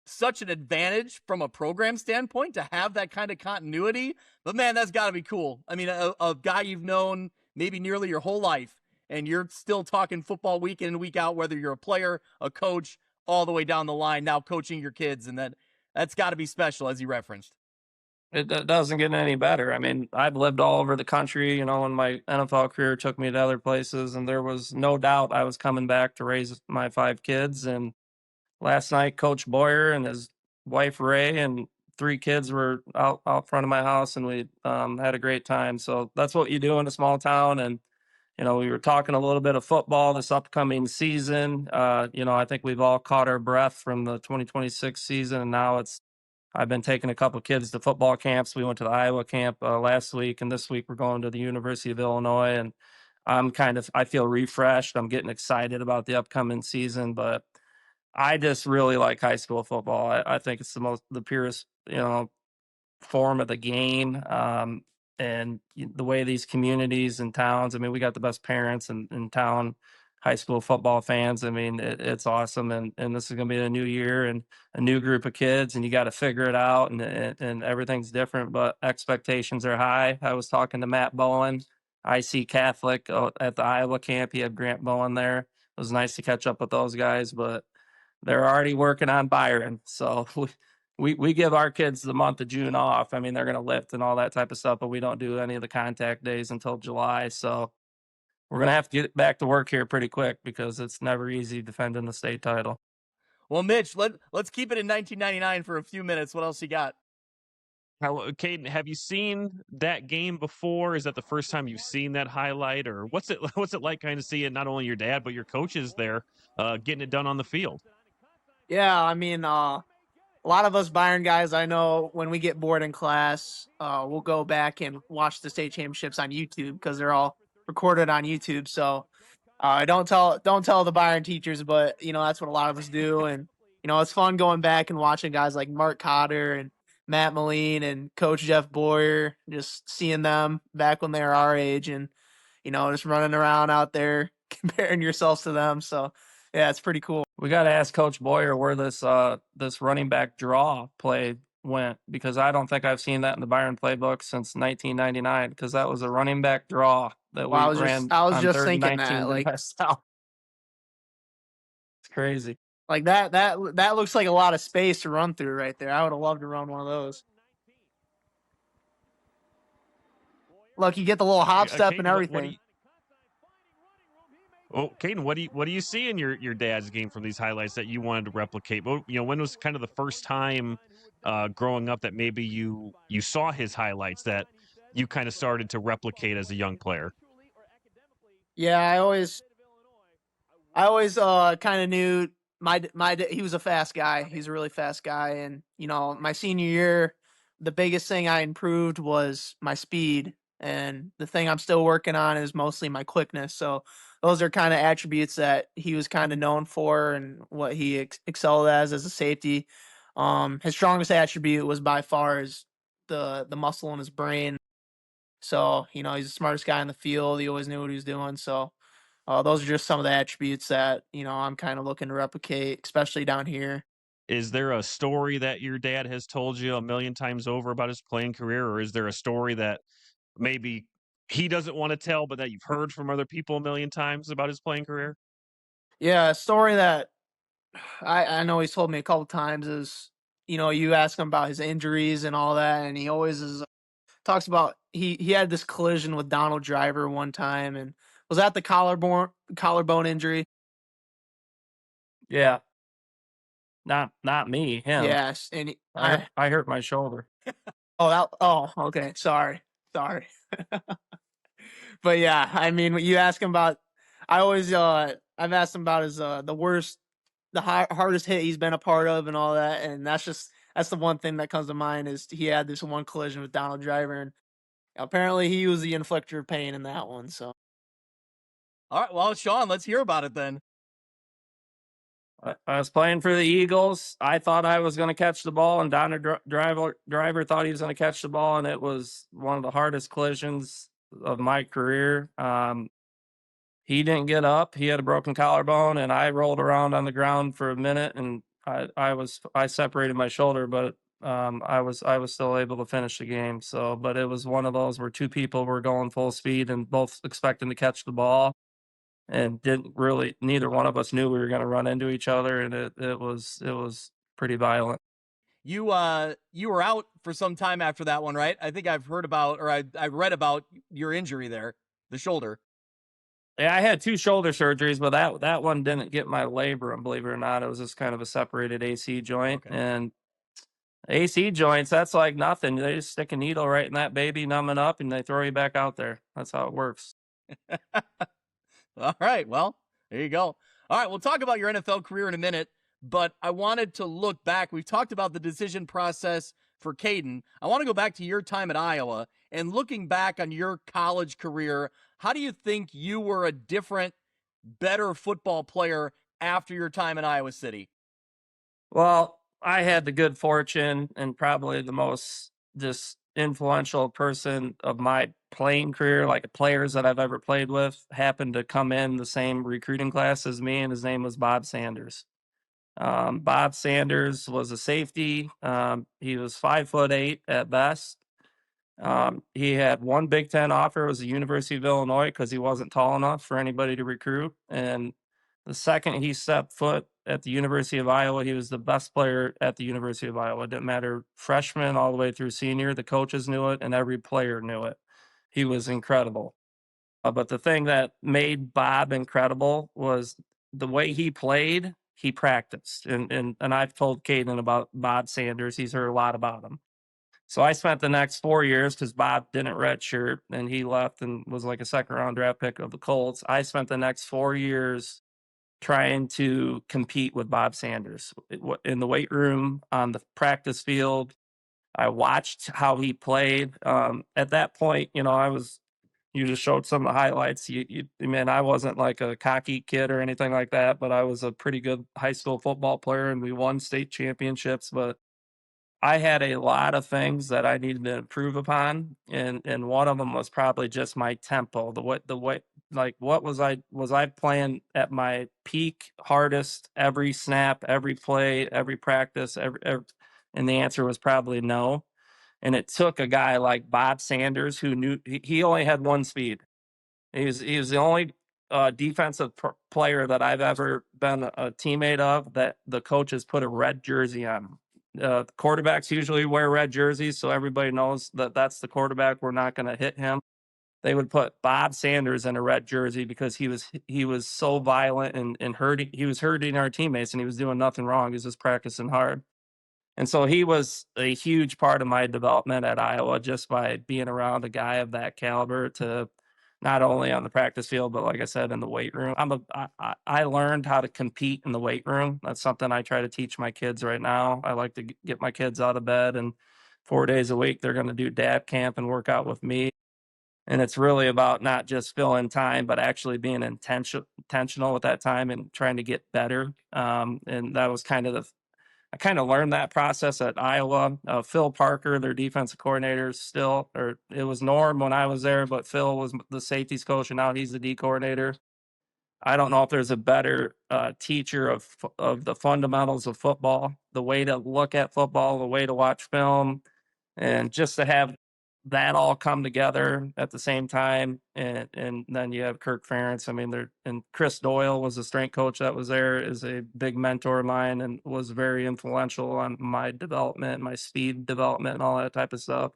such an advantage from a program standpoint to have that kind of continuity. But man, that's got to be cool. I mean, a guy you've known maybe nearly your whole life, and you're still talking football week in and week out, whether you're a player, a coach, all the way down the line, now coaching your kids. And that's got to be special, as you referenced. It doesn't get any better. I mean, I've lived all over the country, when my NFL career took me to other places, and there was no doubt I was coming back to raise my 5 kids. And last night, Coach Boyer and his wife, Ray, and 3 kids were out front of my house, and we had a great time. So that's what you do in a small town. And we were talking a little bit of football this upcoming season. I think we've all caught our breath from the 2026 season. And now I've been taking a couple of kids to football camps. We went to the Iowa camp last week, and this week we're going to the University of Illinois. And I feel refreshed. I'm getting excited about the upcoming season, but I just really like high school football. I think it's the purest, form of the game. And the way these communities and towns, I mean, we got the best parents in town, high school football fans. I mean, it's awesome. And this is going to be a new year and a new group of kids, and you got to figure it out, and everything's different, but expectations are high. I was talking to Matt Bowen, IC Catholic, at the Iowa camp. He had Grant Bowen there. It was nice to catch up with those guys, but they're already working on Byron. So we give our kids the month of June off. I mean, they're going to lift and all that type of stuff, but we don't do any of the contact days until July. So we're going to have to get back to work here pretty quick, because it's never easy defending the state title. Well, Mitch, let's keep it in 1999 for a few minutes. What else you got? Caden, have you seen that game before? Is that the first time you've seen that highlight, or what's it like kind of seeing not only your dad but your coaches there getting it done on the field? Yeah, I mean, a lot of us Byron guys, I know when we get bored in class, we'll go back and watch the state championships on YouTube, because they're all recorded on YouTube. So don't tell the Byron teachers, but that's what a lot of us do. And it's fun going back and watching guys like Mark Cotter and Matt Moline and Coach Jeff Boyer, just seeing them back when they were our age, and just running around out there comparing yourselves to them. So yeah, it's pretty cool. We got to ask Coach Boyer where this running back draw play went, because I don't think I've seen that in the Byron playbook since 1999, because that was a running back draw that we ran. I was just thinking that, like, it's crazy. Like that looks like a lot of space to run through right there. I would have loved to run one of those. Look, you get the little hop step Caden, and everything. Caden, what do you see in your dad's game from these highlights that you wanted to replicate? Well, when was kind of the first time growing up that maybe you saw his highlights that you kind of started to replicate as a young player? Yeah, I always kind of knew he was a fast guy. He's a really fast guy, and my senior year, the biggest thing I improved was my speed, and the thing I'm still working on is mostly my quickness. So those are kind of attributes that he was kind of known for, and what he excelled as a safety. His strongest attribute was by far the muscle in his brain. So he's the smartest guy in the field. He always knew what he was doing. So those are just some of the attributes that I'm kind of looking to replicate, especially down here. Is there a story that your dad has told you a million times over about his playing career, or is there a story that maybe he doesn't want to tell, but that you've heard from other people a million times about his playing career? Yeah, a story that I know he's told me a couple times is, you ask him about his injuries and all that, and he always talks about he had this collision with Donald Driver one time, and was that the collarbone injury? Yeah. Not me, him. Yes, and I hurt my shoulder. Okay, sorry. But yeah, I mean, you ask him about, I've asked him about his the hardest hit he's been a part of and all that, and that's the one thing that comes to mind is he had this one collision with Donald Driver, and apparently he was the inflictor of pain in that one. So, all right, well, Sean, let's hear about it then. I was playing for the Eagles. I thought I was going to catch the ball, and Donald Driver thought he was going to catch the ball, and it was one of the hardest collisions of my career. He didn't get up. He had a broken collarbone, and I rolled around on the ground for a minute, and I separated my shoulder, but I was still able to finish the game. So, but it was one of those where two people were going full speed and both expecting to catch the ball, and neither one of us knew we were going to run into each other, and it was pretty violent. You were out for some time after that one, right? I think I've heard about, or I read about your injury there, the shoulder. Yeah, I had 2 shoulder surgeries, but that one didn't get my labrum, believe it or not. It was just kind of a separated AC joint. Okay. And AC joints, that's like nothing. They just stick a needle right in that baby, numb it up, and they throw you back out there. That's how it works. All right, well, there you go. All right, we'll talk about your NFL career in a minute, but I wanted to look back. We've talked about the decision process for Caden. I want to go back to your time at Iowa, and looking back on your college career, how do you think you were a different, better football player after your time in Iowa City? Well, I had the good fortune, and probably the most just influential person of my playing career, like players that I've ever played with, happened to come in the same recruiting class as me, and his name was Bob Sanders. Bob Sanders was a safety. He was 5'8" at best. He had one Big Ten offer. It was the University of Illinois, because he wasn't tall enough for anybody to recruit. And the second he stepped foot at the University of Iowa, he was the best player at the University of Iowa. It didn't matter freshman all the way through senior. The coaches knew it, and every player knew it. He was incredible. But the thing that made Bob incredible was the way he played. He practiced, and I've told Caden about Bob Sanders. He's heard a lot about him. So I spent the next 4 years, because Bob didn't redshirt, and he left and was like a second-round draft pick of the Colts. I spent the next 4 years trying to compete with Bob Sanders in the weight room, on the practice field. I watched how he played. At that point, you just showed some of the highlights. Man, I wasn't like a cocky kid or anything like that, but I was a pretty good high school football player, and we won state championships. But I had a lot of things that I needed to improve upon, and one of them was probably just my tempo. The way, like, what was I playing at my peak, hardest, every snap, every play, every practice, every and the answer was probably no. And it took a guy like Bob Sanders, who knew he only had one speed. He was the only defensive player that I've ever been a teammate of that the coaches put a red jersey on him. Quarterbacks usually wear red jerseys, so everybody knows that that's the quarterback. We're not going to hit him. they would put Bob Sanders in a red jersey because he was so violent and hurting our teammates, and he was doing nothing wrong. He was just practicing hard. And so he was a huge part of my development at Iowa, just by being around a guy of that caliber, to not only on the practice field, but like I said, in the weight room. I learned how to compete in the weight room. That's something I try to teach my kids right now. I like to get my kids out of bed, and 4 days a week, they're going to do dad camp and work out with me. And it's really about not just filling time, but actually being intentional with that time and trying to get better. And that was I kind of learned that process at Iowa. Phil Parker, their defensive coordinator, it was Norm when I was there, but Phil was the safeties coach, and now he's the D coordinator. I don't know if there's a better teacher of the fundamentals of football, the way to look at football, the way to watch film, and just to have that all come together at the same time. And then you have Kirk Ferentz. I mean, and Chris Doyle was the strength coach that was there, is a big mentor of mine and was very influential on my development, my speed development, and all that type of stuff.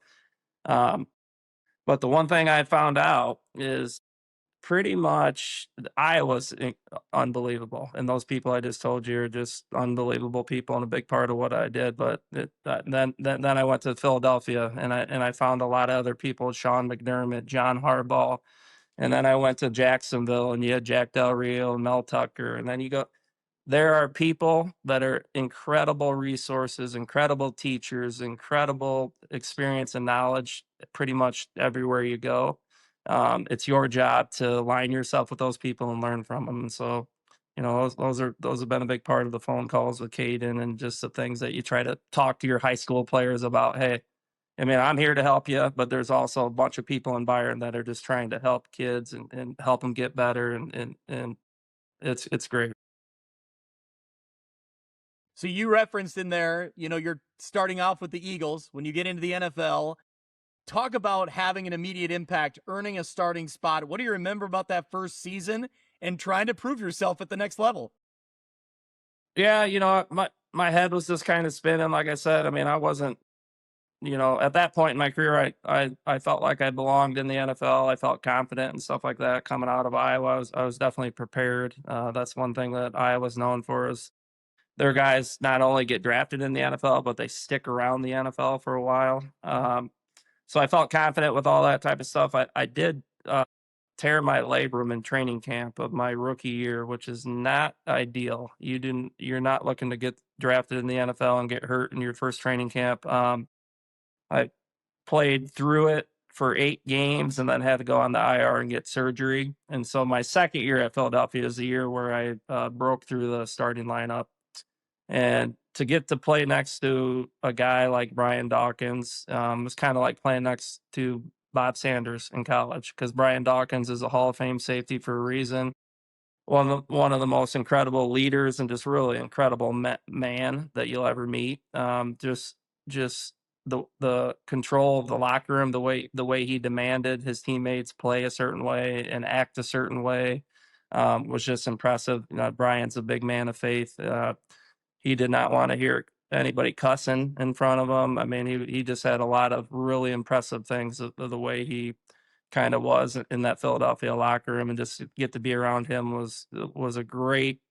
But the one thing I found out is pretty much Iowa's unbelievable, and those people I just told you are just unbelievable people and a big part of what I did. But then I went to Philadelphia, and I found a lot of other people: Sean McDermott, John Harbaugh, and then I went to Jacksonville, and you had Jack Del Rio and Mel Tucker, and then there are people that are incredible resources, incredible teachers, incredible experience and knowledge pretty much everywhere you go. It's your job to align yourself with those people and learn from them. And so, those have been a big part of the phone calls with Caden, and just the things that you try to talk to your high school players about. Hey, I mean, I'm here to help you, but there's also a bunch of people in Byron that are just trying to help kids and help them get better. And it's great. So you referenced in there, you're starting off with the Eagles. When you get into the NFL, talk about having an immediate impact, earning a starting spot. What do you remember about that first season and trying to prove yourself at the next level? Yeah, my head was just kind of spinning. Like I said, I mean, I wasn't, at that point in my career, I felt like I belonged in the NFL. I felt confident and stuff like that coming out of Iowa. I was definitely prepared. That's one thing that Iowa's known for, is their guys not only get drafted in the NFL, but they stick around the NFL for a while. So I felt confident with all that type of stuff. I did tear my labrum in training camp of my rookie year, which is not ideal. You're not looking to get drafted in the NFL and get hurt in your first training camp. I played through it for 8 games and then had to go on the IR and get surgery. And so my second year at Philadelphia is the year where I broke through the starting lineup. And to get to play next to a guy like Brian Dawkins was kind of like playing next to Bob Sanders in college, because Brian Dawkins is a Hall of Fame safety for a reason. One of the most incredible leaders and just really incredible man that you'll ever meet. Just the control of the locker room, the way he demanded his teammates play a certain way and act a certain way was just impressive. Brian's a big man of faith. He did not want to hear anybody cussing in front of him. I mean, he just had a lot of really impressive things of the way he kind of was in that Philadelphia locker room, and just get to be around him was a great,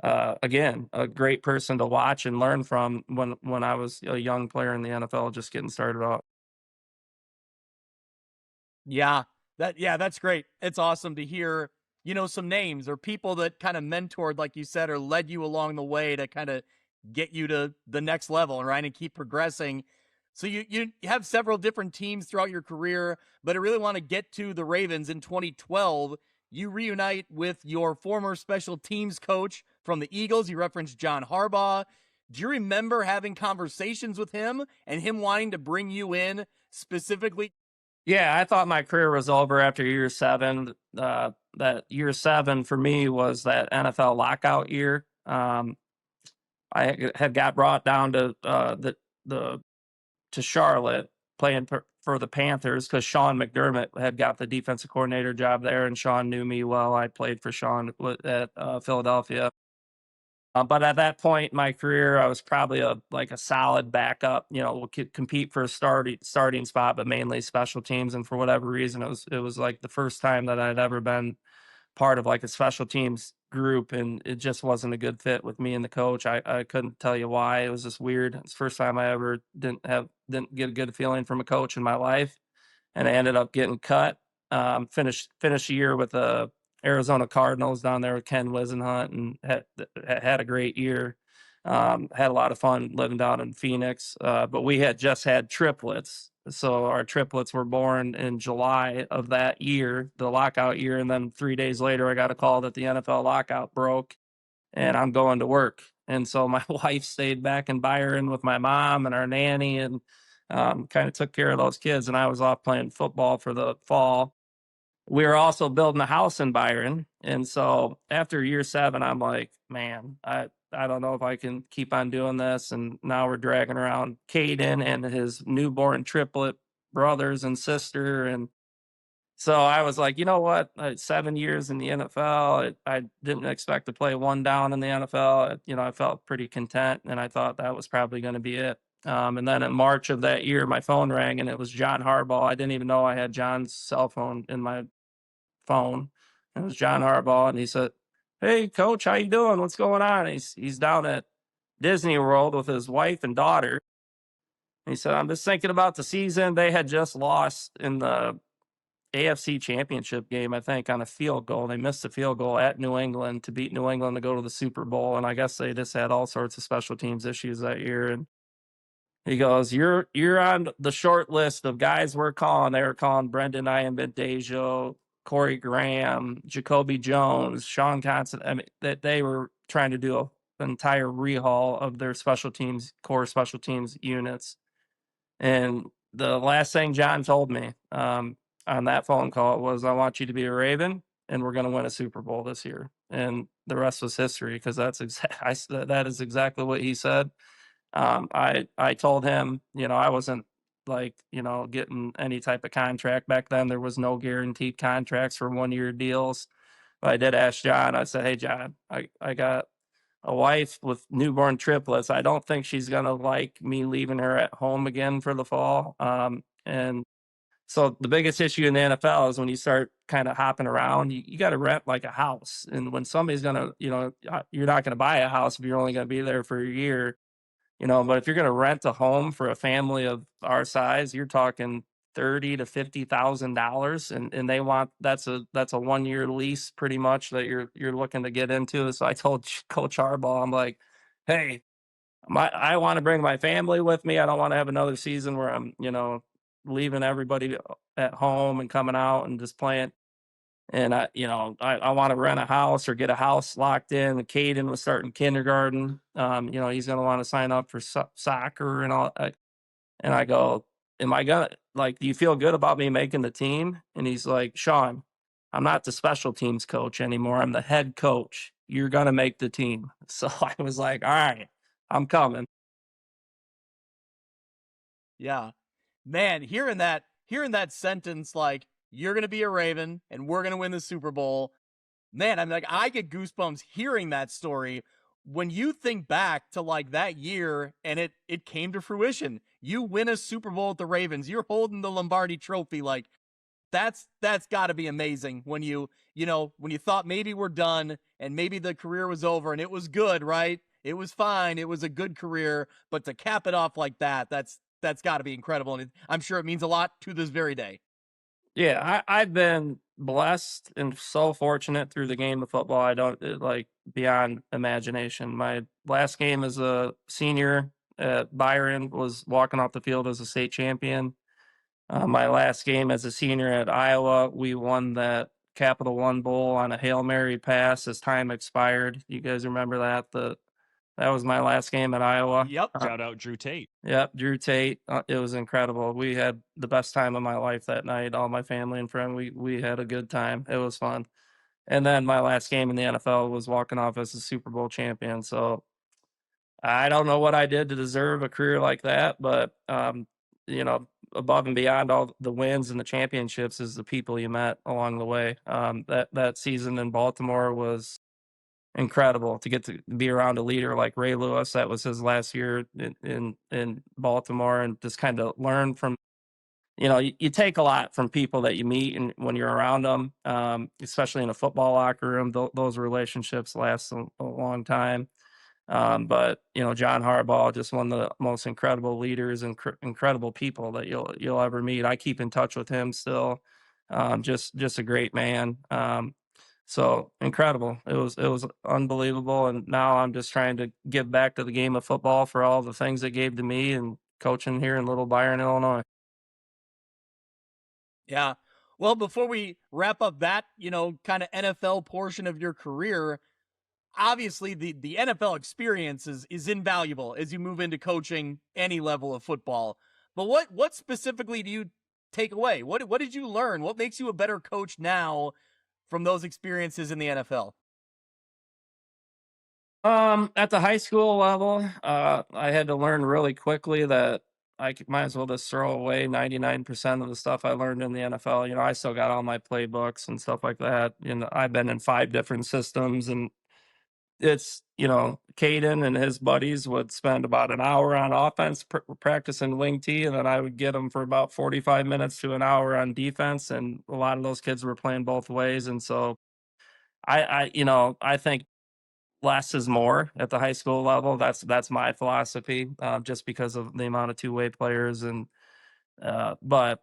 again, a great person to watch and learn from when I was a young player in the NFL, just getting started off. Yeah, that's great. It's awesome to hear, some names or people that kind of mentored, like you said, or led you along the way to kind of get you to the next level, right? And keep progressing. So you have several different teams throughout your career, but I really want to get to the Ravens. In 2012. You reunite with your former special teams coach from the Eagles. You referenced John Harbaugh. Do you remember having conversations with him and him wanting to bring you in specifically? Yeah, I thought my career was over after year 7. That year 7 for me was that NFL lockout year. I had got brought down to to Charlotte playing for the Panthers, because Sean McDermott had got the defensive coordinator job there, and Sean knew me well. I played for Sean at Philadelphia. But at that point in my career, I was probably a solid backup. Could compete for a starting spot, but mainly special teams. And for whatever reason, it was like the first time that I'd ever been part of like a special teams group, and it just wasn't a good fit with me and the coach. I couldn't tell you why. It was just weird. It's the first time I ever didn't get a good feeling from a coach in my life, and I ended up getting cut. Finished the year with the Arizona Cardinals down there with Ken Wisenhunt, and had a great year. Had a lot of fun living down in Phoenix, but we had just had triplets. So our triplets were born in July of that year, the lockout year. And then 3 days later, I got a call that the NFL lockout broke and I'm going to work. And so my wife stayed back in Byron with my mom and our nanny, and kind of took care of those kids. And I was off playing football for the fall. We were also building a house in Byron. And so after year 7, I'm like, man, I don't know if I can keep on doing this. And now we're dragging around Caden and his newborn triplet brothers and sister. And so I was like, you know what? 7 years in the NFL. I didn't expect to play one down in the NFL. I felt pretty content, and I thought that was probably going to be it. And then in March of that year, my phone rang, and it was John Harbaugh. I didn't even know I had John's cell phone in my phone. It was John Harbaugh, and he said, "Hey, coach, how you doing? What's going on?" He's down at Disney World with his wife and daughter. He said, "I'm just thinking about the season." They had just lost in the AFC Championship game, I think, on a field goal. They missed a field goal at New England to beat New England to go to the Super Bowl, and I guess they just had all sorts of special teams issues that year. And he goes, "You're on the short list of guys we're calling." They were calling Brendan Iambendejo, Corey Graham, Jacoby Jones, Sean Considine. I mean, that they were trying to do an entire rehaul of their core special teams units. And the last thing John told me on that phone call was, "I want you to be a Raven, and we're going to win a Super Bowl this year." And the rest was history, because that is exactly what he said. I told him, I wasn't getting any type of contract back then. There was no guaranteed contracts for 1-year deals. But I did ask John. I said, "Hey, John, I got a wife with newborn triplets. I don't think she's going to like me leaving her at home again for the fall." And so the biggest issue in the NFL is when you start kind of hopping around, you got to rent like a house. And when somebody's going to, you're not going to buy a house if you're only going to be there for a year. But if you're going to rent a home for a family of our size, you're talking $30,000 to $50,000, and they want that's a 1-year lease pretty much that you're looking to get into. So I told Coach Harbaugh, I'm like, "Hey, I want to bring my family with me. I don't want to have another season where I'm leaving everybody at home and coming out and just playing. And I want to rent a house or get a house locked in." And Caden was starting kindergarten. He's going to want to sign up for soccer and all. And I go, "Am I gonna do you feel good about me making the team?" And he's like, "Sean, I'm not the special teams coach anymore. I'm the head coach. You're gonna make the team." So I was like, "All right, I'm coming." Yeah. Man, hearing that sentence, like, "You're going to be a Raven and we're going to win the Super Bowl." Man, I'm like, I get goosebumps hearing that story. When you think back to like that year and it came to fruition, you win a Super Bowl with the Ravens, you're holding the Lombardi trophy. Like, that's got to be amazing when when you thought maybe we're done and maybe the career was over, and it was good, right? It was fine. It was a good career, but to cap it off like that, that's got to be incredible. And I'm sure it means a lot to this very day. Yeah, I've been blessed and so fortunate through the game of football. I don't beyond imagination. My last game as a senior at Byron was walking off the field as a state champion. My last game as a senior at Iowa, we won that Capital One Bowl on a Hail Mary pass as time expired. You guys remember that? That was my last game at Iowa. Yep. Shout out Drew Tate. Yep, Drew Tate. It was incredible. We had the best time of my life that night. All my family and friends, we had a good time. It was fun. And then my last game in the NFL was walking off as a Super Bowl champion. So I don't know what I did to deserve a career like that, but above and beyond all the wins and the championships is the people you met along the way. That season in Baltimore was incredible to get to be around a leader like Ray Lewis. That was his last year in Baltimore, and just kind of learn from, you take a lot from people that you meet and when you're around them, especially in a football locker room. Those relationships last a long time. But John Harbaugh, just one of the most incredible leaders and incredible people that you'll ever meet. I keep in touch with him still. Just a great man. So incredible. It was unbelievable. And now I'm just trying to give back to the game of football for all the things it gave to me and coaching here in Little Byron, Illinois. Yeah. Well, before we wrap up that, kind of NFL portion of your career, obviously the NFL experience is invaluable as you move into coaching any level of football. But what specifically do you take away? What did you learn? What makes you a better coach now from those experiences in the NFL? At the high school level, I had to learn really quickly that might as well just throw away 99% of the stuff I learned in the NFL. I still got all my playbooks and stuff like that. I've been in 5 different systems, and it's, Caden and his buddies would spend about an hour on offense practicing wing tee, and then I would get them for about 45 minutes to an hour on defense. And a lot of those kids were playing both ways. And so I think less is more at the high school level. That's my philosophy, just because of the amount of two-way players. And but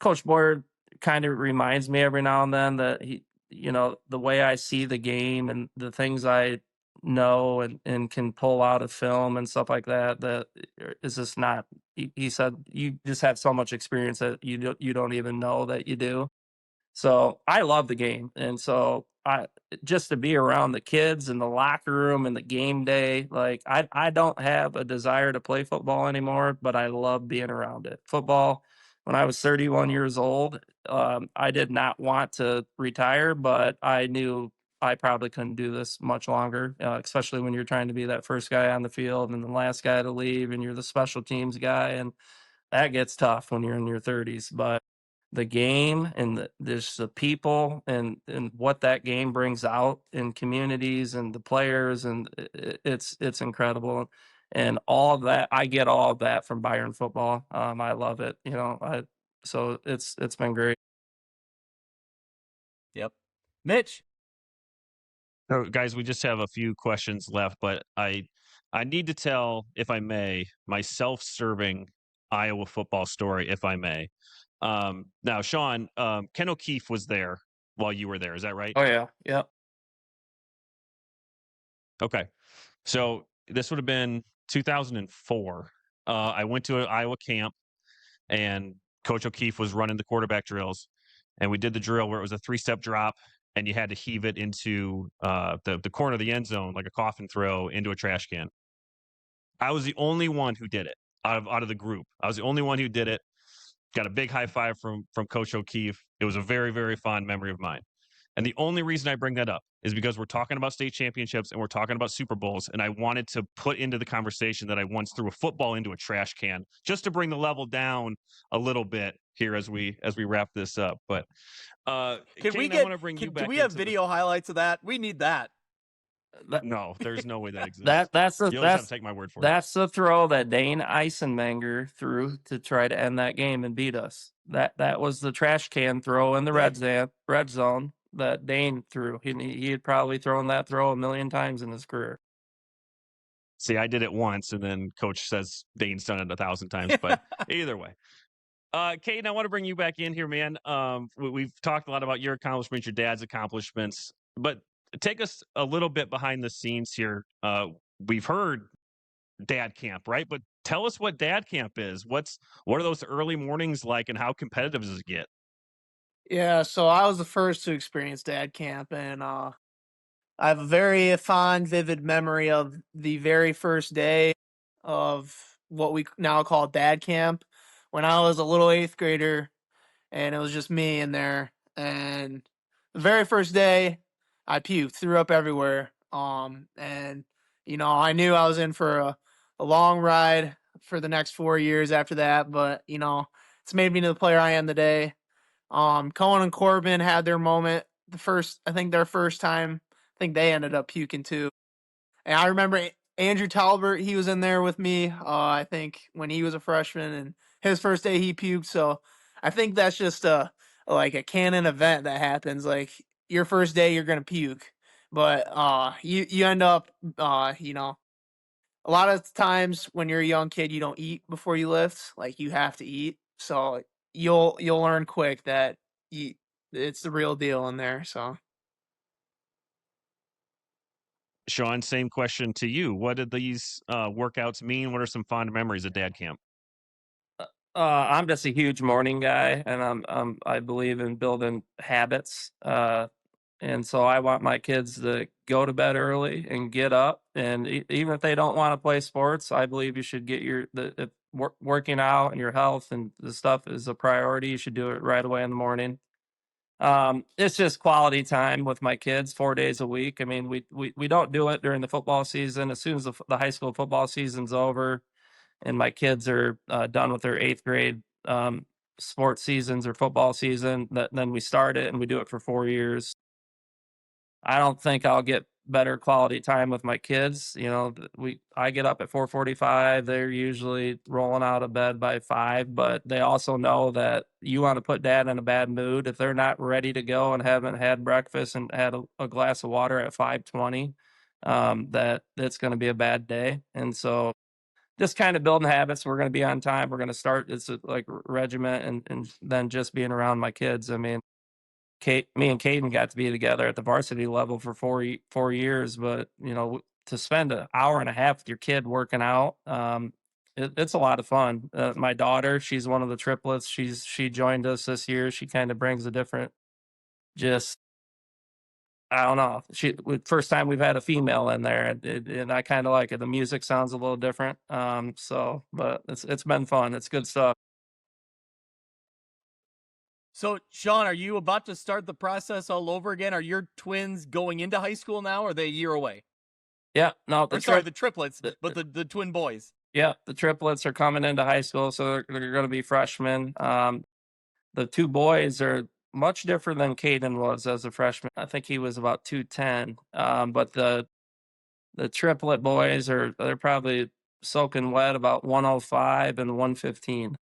Coach Boyd kind of reminds me every now and then that the way I see the game and the things I know and can pull out of film and stuff like that is just not. He said you just have so much experience that you don't even know that you do. So I love the game. And so just to be around the kids in the locker room and the game day, like I don't have a desire to play football anymore, but I love being around it. Football, when I was 31 years old, I did not want to retire, but I knew I probably couldn't do this much longer, especially when you're trying to be that first guy on the field and the last guy to leave, and you're the special teams guy. And that gets tough when you're in your 30s. But the game and there's the people and what that game brings out in communities and the players, and it's incredible. And all of that, I get all of that from Byron football. I love it. So it's been great. Yep. Mitch. So, guys, we just have a few questions left, but I need to tell, if I may, my self-serving Iowa football story, if I may. Now, Sean, Ken O'Keefe was there while you were there. Is that right? Oh, yeah. Yep. Okay. So this would have been 2004. I went to an Iowa camp, and Coach O'Keefe was running the quarterback drills, and we did the drill where it was a 3-step drop, and you had to heave it into the corner of the end zone, like a coffin throw, into a trash can. I was the only one who did it out of the group. I was the only one who did it. Got a big high five from Coach O'Keefe. It was a very, very fond memory of mine. And the only reason I bring that up is because we're talking about state championships and we're talking about Super Bowls. And I wanted to put into the conversation that I once threw a football into a trash can, just to bring the level down a little bit here as we wrap this up. But can we get? Do we have video highlights of that? We need that. No, there's no way that exists. You'll just have to take my word for it. That's the throw that Dane Eisenmenger threw to try to end that game and beat us. That was the trash can throw in the red zone that Dane threw. He had probably thrown that throw 1,000,000 times in his career. See, I did it once, and then Coach says Dane's done it 1,000 times. But either way. Caden, I want to bring you back in here, man. We've talked a lot about your accomplishments, your dad's accomplishments, but take us a little bit behind the scenes here. We've heard dad camp, right? But tell us what dad camp is. What are those early mornings like, and how competitive does it get? Yeah, so I was the first to experience dad camp, and I have a very fond, vivid memory of the very first day of what we now call dad camp, when I was a little 8th grader, and it was just me in there. And the very first day, I puked, threw up everywhere. And I knew I was in for a long ride for the next 4 years after that. But it's made me the player I am today. Cohen and Corbin had their moment. Their first time think they ended up puking too. And I remember Andrew Talbert, he was in there with me, I think when he was a freshman, and his first day he puked. So I think that's just like a canon event that happens. Like your first day, you're going to puke, but you end up, you know, a lot of times when you're a young kid, you don't eat before you lift. Like you have to eat. So you'll learn quick that it's the real deal in there. So. Sean, same question to you. What did these workouts mean? What are some fond memories of dad camp? I'm just a huge morning guy, and I believe in building habits. And so I want my kids to go to bed early and get up. And even if they don't want to play sports, I believe you should get working out and your health and the stuff is a priority. You should do it right away in the morning. It's just quality time with my kids 4 days a week. I mean, we don't do it during the football season. As soon as the high school football season's over and my kids are done with their 8th grade sports seasons or football season, then we start it and we do it for 4 years. I don't think I'll get better quality time with my kids. You know, I get up at 4:45. They're usually rolling out of bed by 5, but they also know that you want to put dad in a bad mood. If they're not ready to go and haven't had breakfast and had a glass of water at 5:20, that it's going to be a bad day. And so just kind of building habits. We're going to be on time. We're going to start. It's like regiment and then just being around my kids. I mean, me and Caden got to be together at the varsity level for 4 years, but you know, to spend an hour and a half with your kid working out, it's a lot of fun. My daughter, she's one of the triplets. She joined us this year. She kind of brings a different, just I don't know. First time we've had a female in there, and I kind of like it. The music sounds a little different, but it's been fun. It's good stuff. So, Sean, are you about to start the process all over again? Are your twins going into high school now, or are they a year away? Yeah, no. The triplets, but the twin boys. Yeah, the triplets are coming into high school, so they're going to be freshmen. The 2 boys are much different than Caden was as a freshman. I think he was about 210. But the triplet boys they're probably soaking wet about 105 and 115.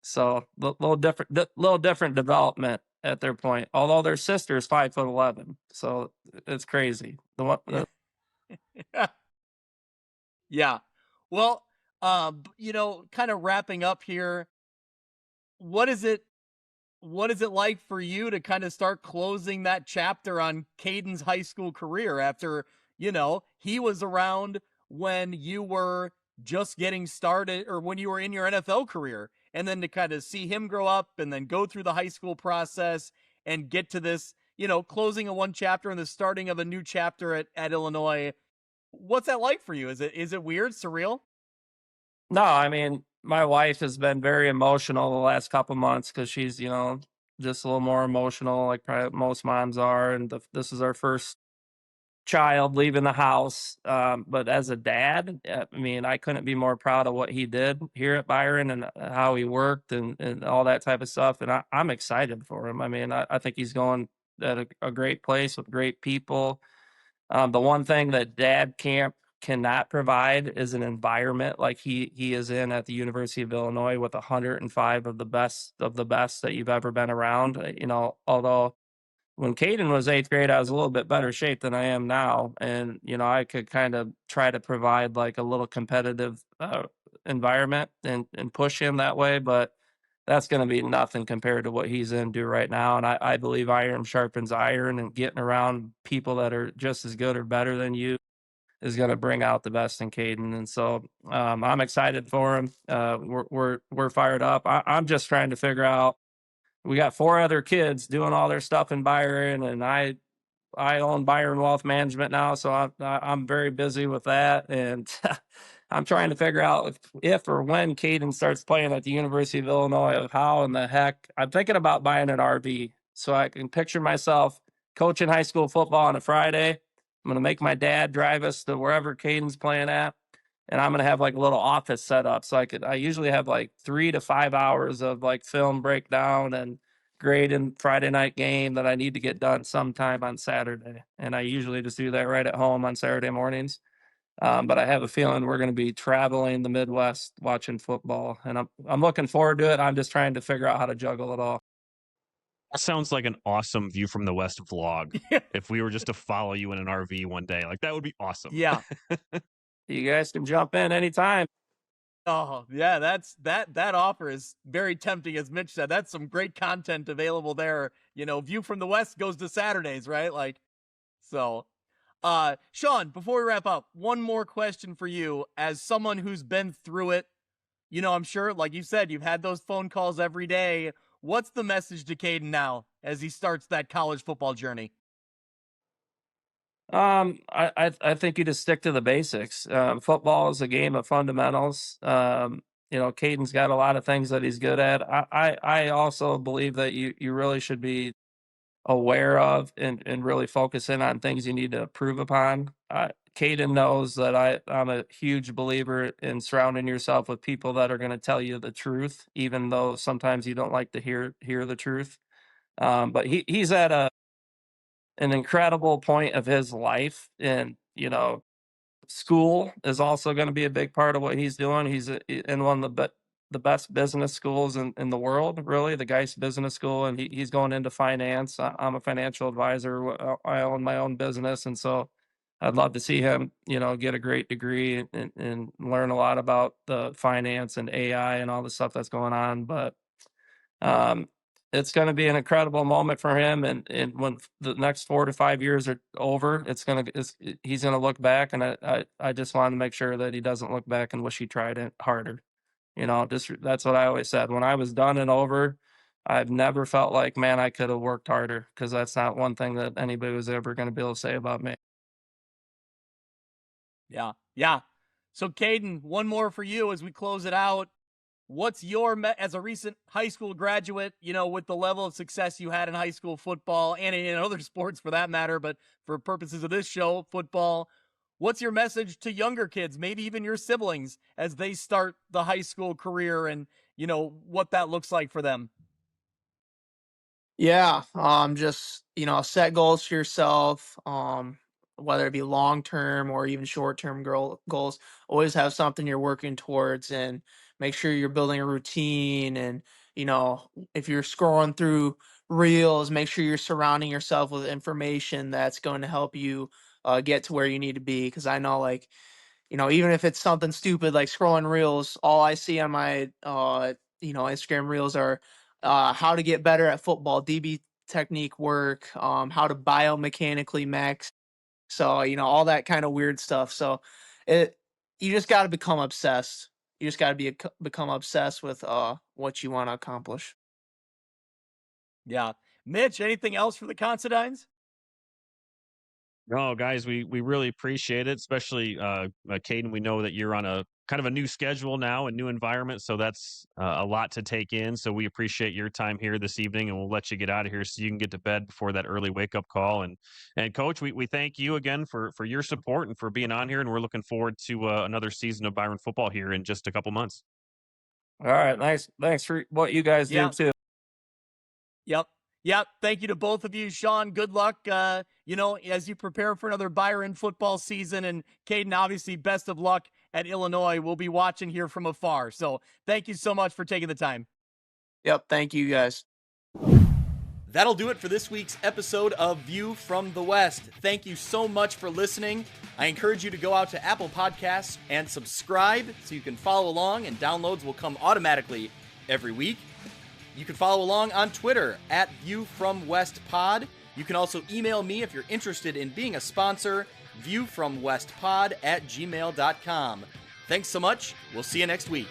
So a little different development at their point. Although their sister is 5'11", so it's crazy. Yeah. Well, you know, kind of wrapping up here. What is it like for you to kind of start closing that chapter on Caden's high school career after, you know, he was around when you were just getting started or when you were in your NFL career, and then to kind of see him grow up and then go through the high school process and get to this, you know, closing of one chapter and the starting of a new chapter at Illinois. What's that like for you? Is it weird, surreal? No, I mean, my wife has been very emotional the last couple months because she's, you know, just a little more emotional, like probably most moms are. And this is our first child leaving the house. But as a dad, I mean, I couldn't be more proud of what he did here at Byron and how he worked and all that type of stuff. And I'm excited for him. I mean, I think he's going at a great place with great people. The one thing that dad camp cannot provide is an environment like he is in at the University of Illinois with 105 of the best that you've ever been around. You know, although when Caden was 8th grade, I was a little bit better shape than I am now. And, you know, I could kind of try to provide like a little competitive environment and push him that way. But that's going to be nothing compared to what he's into right now. And I believe iron sharpens iron, and getting around people that are just as good or better than you is going to bring out the best in Caden. And so I'm excited for him. We're fired up. I'm just trying to figure out, we got 4 other kids doing all their stuff in Byron, and I own Byron Wealth Management now, so I'm very busy with that. And I'm trying to figure out if or when Caden starts playing at the University of Illinois, how in the heck. I'm thinking about buying an RV so I can picture myself coaching high school football on a Friday. I'm going to make my dad drive us to wherever Caden's playing at. And I'm going to have like a little office set up. So I usually have like 3 to 5 hours of like film breakdown and grade and Friday night game that I need to get done sometime on Saturday. And I usually just do that right at home on Saturday mornings. But I have a feeling we're going to be traveling the Midwest watching football, and I'm looking forward to it. I'm just trying to figure out how to juggle it all. That sounds like an awesome View from the West vlog. If we were just to follow you in an RV one day, like that would be awesome. Yeah. You guys can jump in anytime. Oh, yeah, that offer is very tempting, as Mitch said. That's some great content available there. You know, View from the West goes to Saturdays, right? Like, so. Sean, before we wrap up, one more question for you. As someone who's been through it, you know, I'm sure, like you said, you've had those phone calls every day. What's the message to Caden now as he starts that college football journey? I think you just stick to the basics. Football is a game of fundamentals. You know, Caden's got a lot of things that he's good at. I also believe that you really should be aware of and really focus in on things you need to improve upon. Caden knows that I'm a huge believer in surrounding yourself with people that are going to tell you the truth, even though sometimes you don't like to hear the truth. But he's at an incredible point of his life, and you know, school is also going to be a big part of what he's doing. He's in one of the best business schools in the world, really, the Geist Business School, and he's going into finance. I'm a financial advisor. I own my own business, and so I'd love to see him, you know, get a great degree and learn a lot about the finance and AI and all the stuff that's going on. But it's going to be an incredible moment for him, and when the next 4 to 5 years are over, he's going to look back, and I just want to make sure that he doesn't look back and wish he tried it harder. You know, that's what I always said. When I was done and over, I've never felt like, man, I could have worked harder, because that's not one thing that anybody was ever going to be able to say about me. Yeah. Yeah. So, Caden, one more for you as we close it out. What's your, as a recent high school graduate, you know, with the level of success you had in high school football and in other sports for that matter, but for purposes of this show, football, what's your message to younger kids, maybe even your siblings, as they start the high school career and, you know, what that looks like for them? Yeah, just, you know, set goals for yourself, whether it be long-term or even short-term goals. Always have something you're working towards, and make sure you're building a routine. And, you know, if you're scrolling through reels, make sure you're surrounding yourself with information that's going to help you get to where you need to be. Because I know, like, you know, even if it's something stupid like scrolling reels, all I see on my, you know, Instagram reels are how to get better at football, DB technique work, how to biomechanically max. So, you know, all that kind of weird stuff. So you just got to become obsessed. You just got to become obsessed with what you want to accomplish. Yeah. Mitch, anything else for the Considines? No, guys, we really appreciate it, especially Caden. We know that you're on a kind of a new schedule now, a new environment, so that's a lot to take in. So we appreciate your time here this evening, and we'll let you get out of here so you can get to bed before that early wake up call. And Coach, we thank you again for your support and for being on here, and we're looking forward to another season of Byron football here in just a couple months. All right, nice. Thanks for what you guys do too. Yep. Thank you to both of you. Sean, good luck, you know, as you prepare for another Byron football season. And Caden, obviously, best of luck at Illinois. We'll be watching here from afar. So thank you so much for taking the time. Yep. Thank you, guys. That'll do it for this week's episode of View from the West. Thank you so much for listening. I encourage you to go out to Apple Podcasts and subscribe so you can follow along, and downloads will come automatically every week. You can follow along on Twitter at ViewFromWestPod. You can also email me if you're interested in being a sponsor, viewfromwestpod@gmail.com. Thanks so much. We'll see you next week.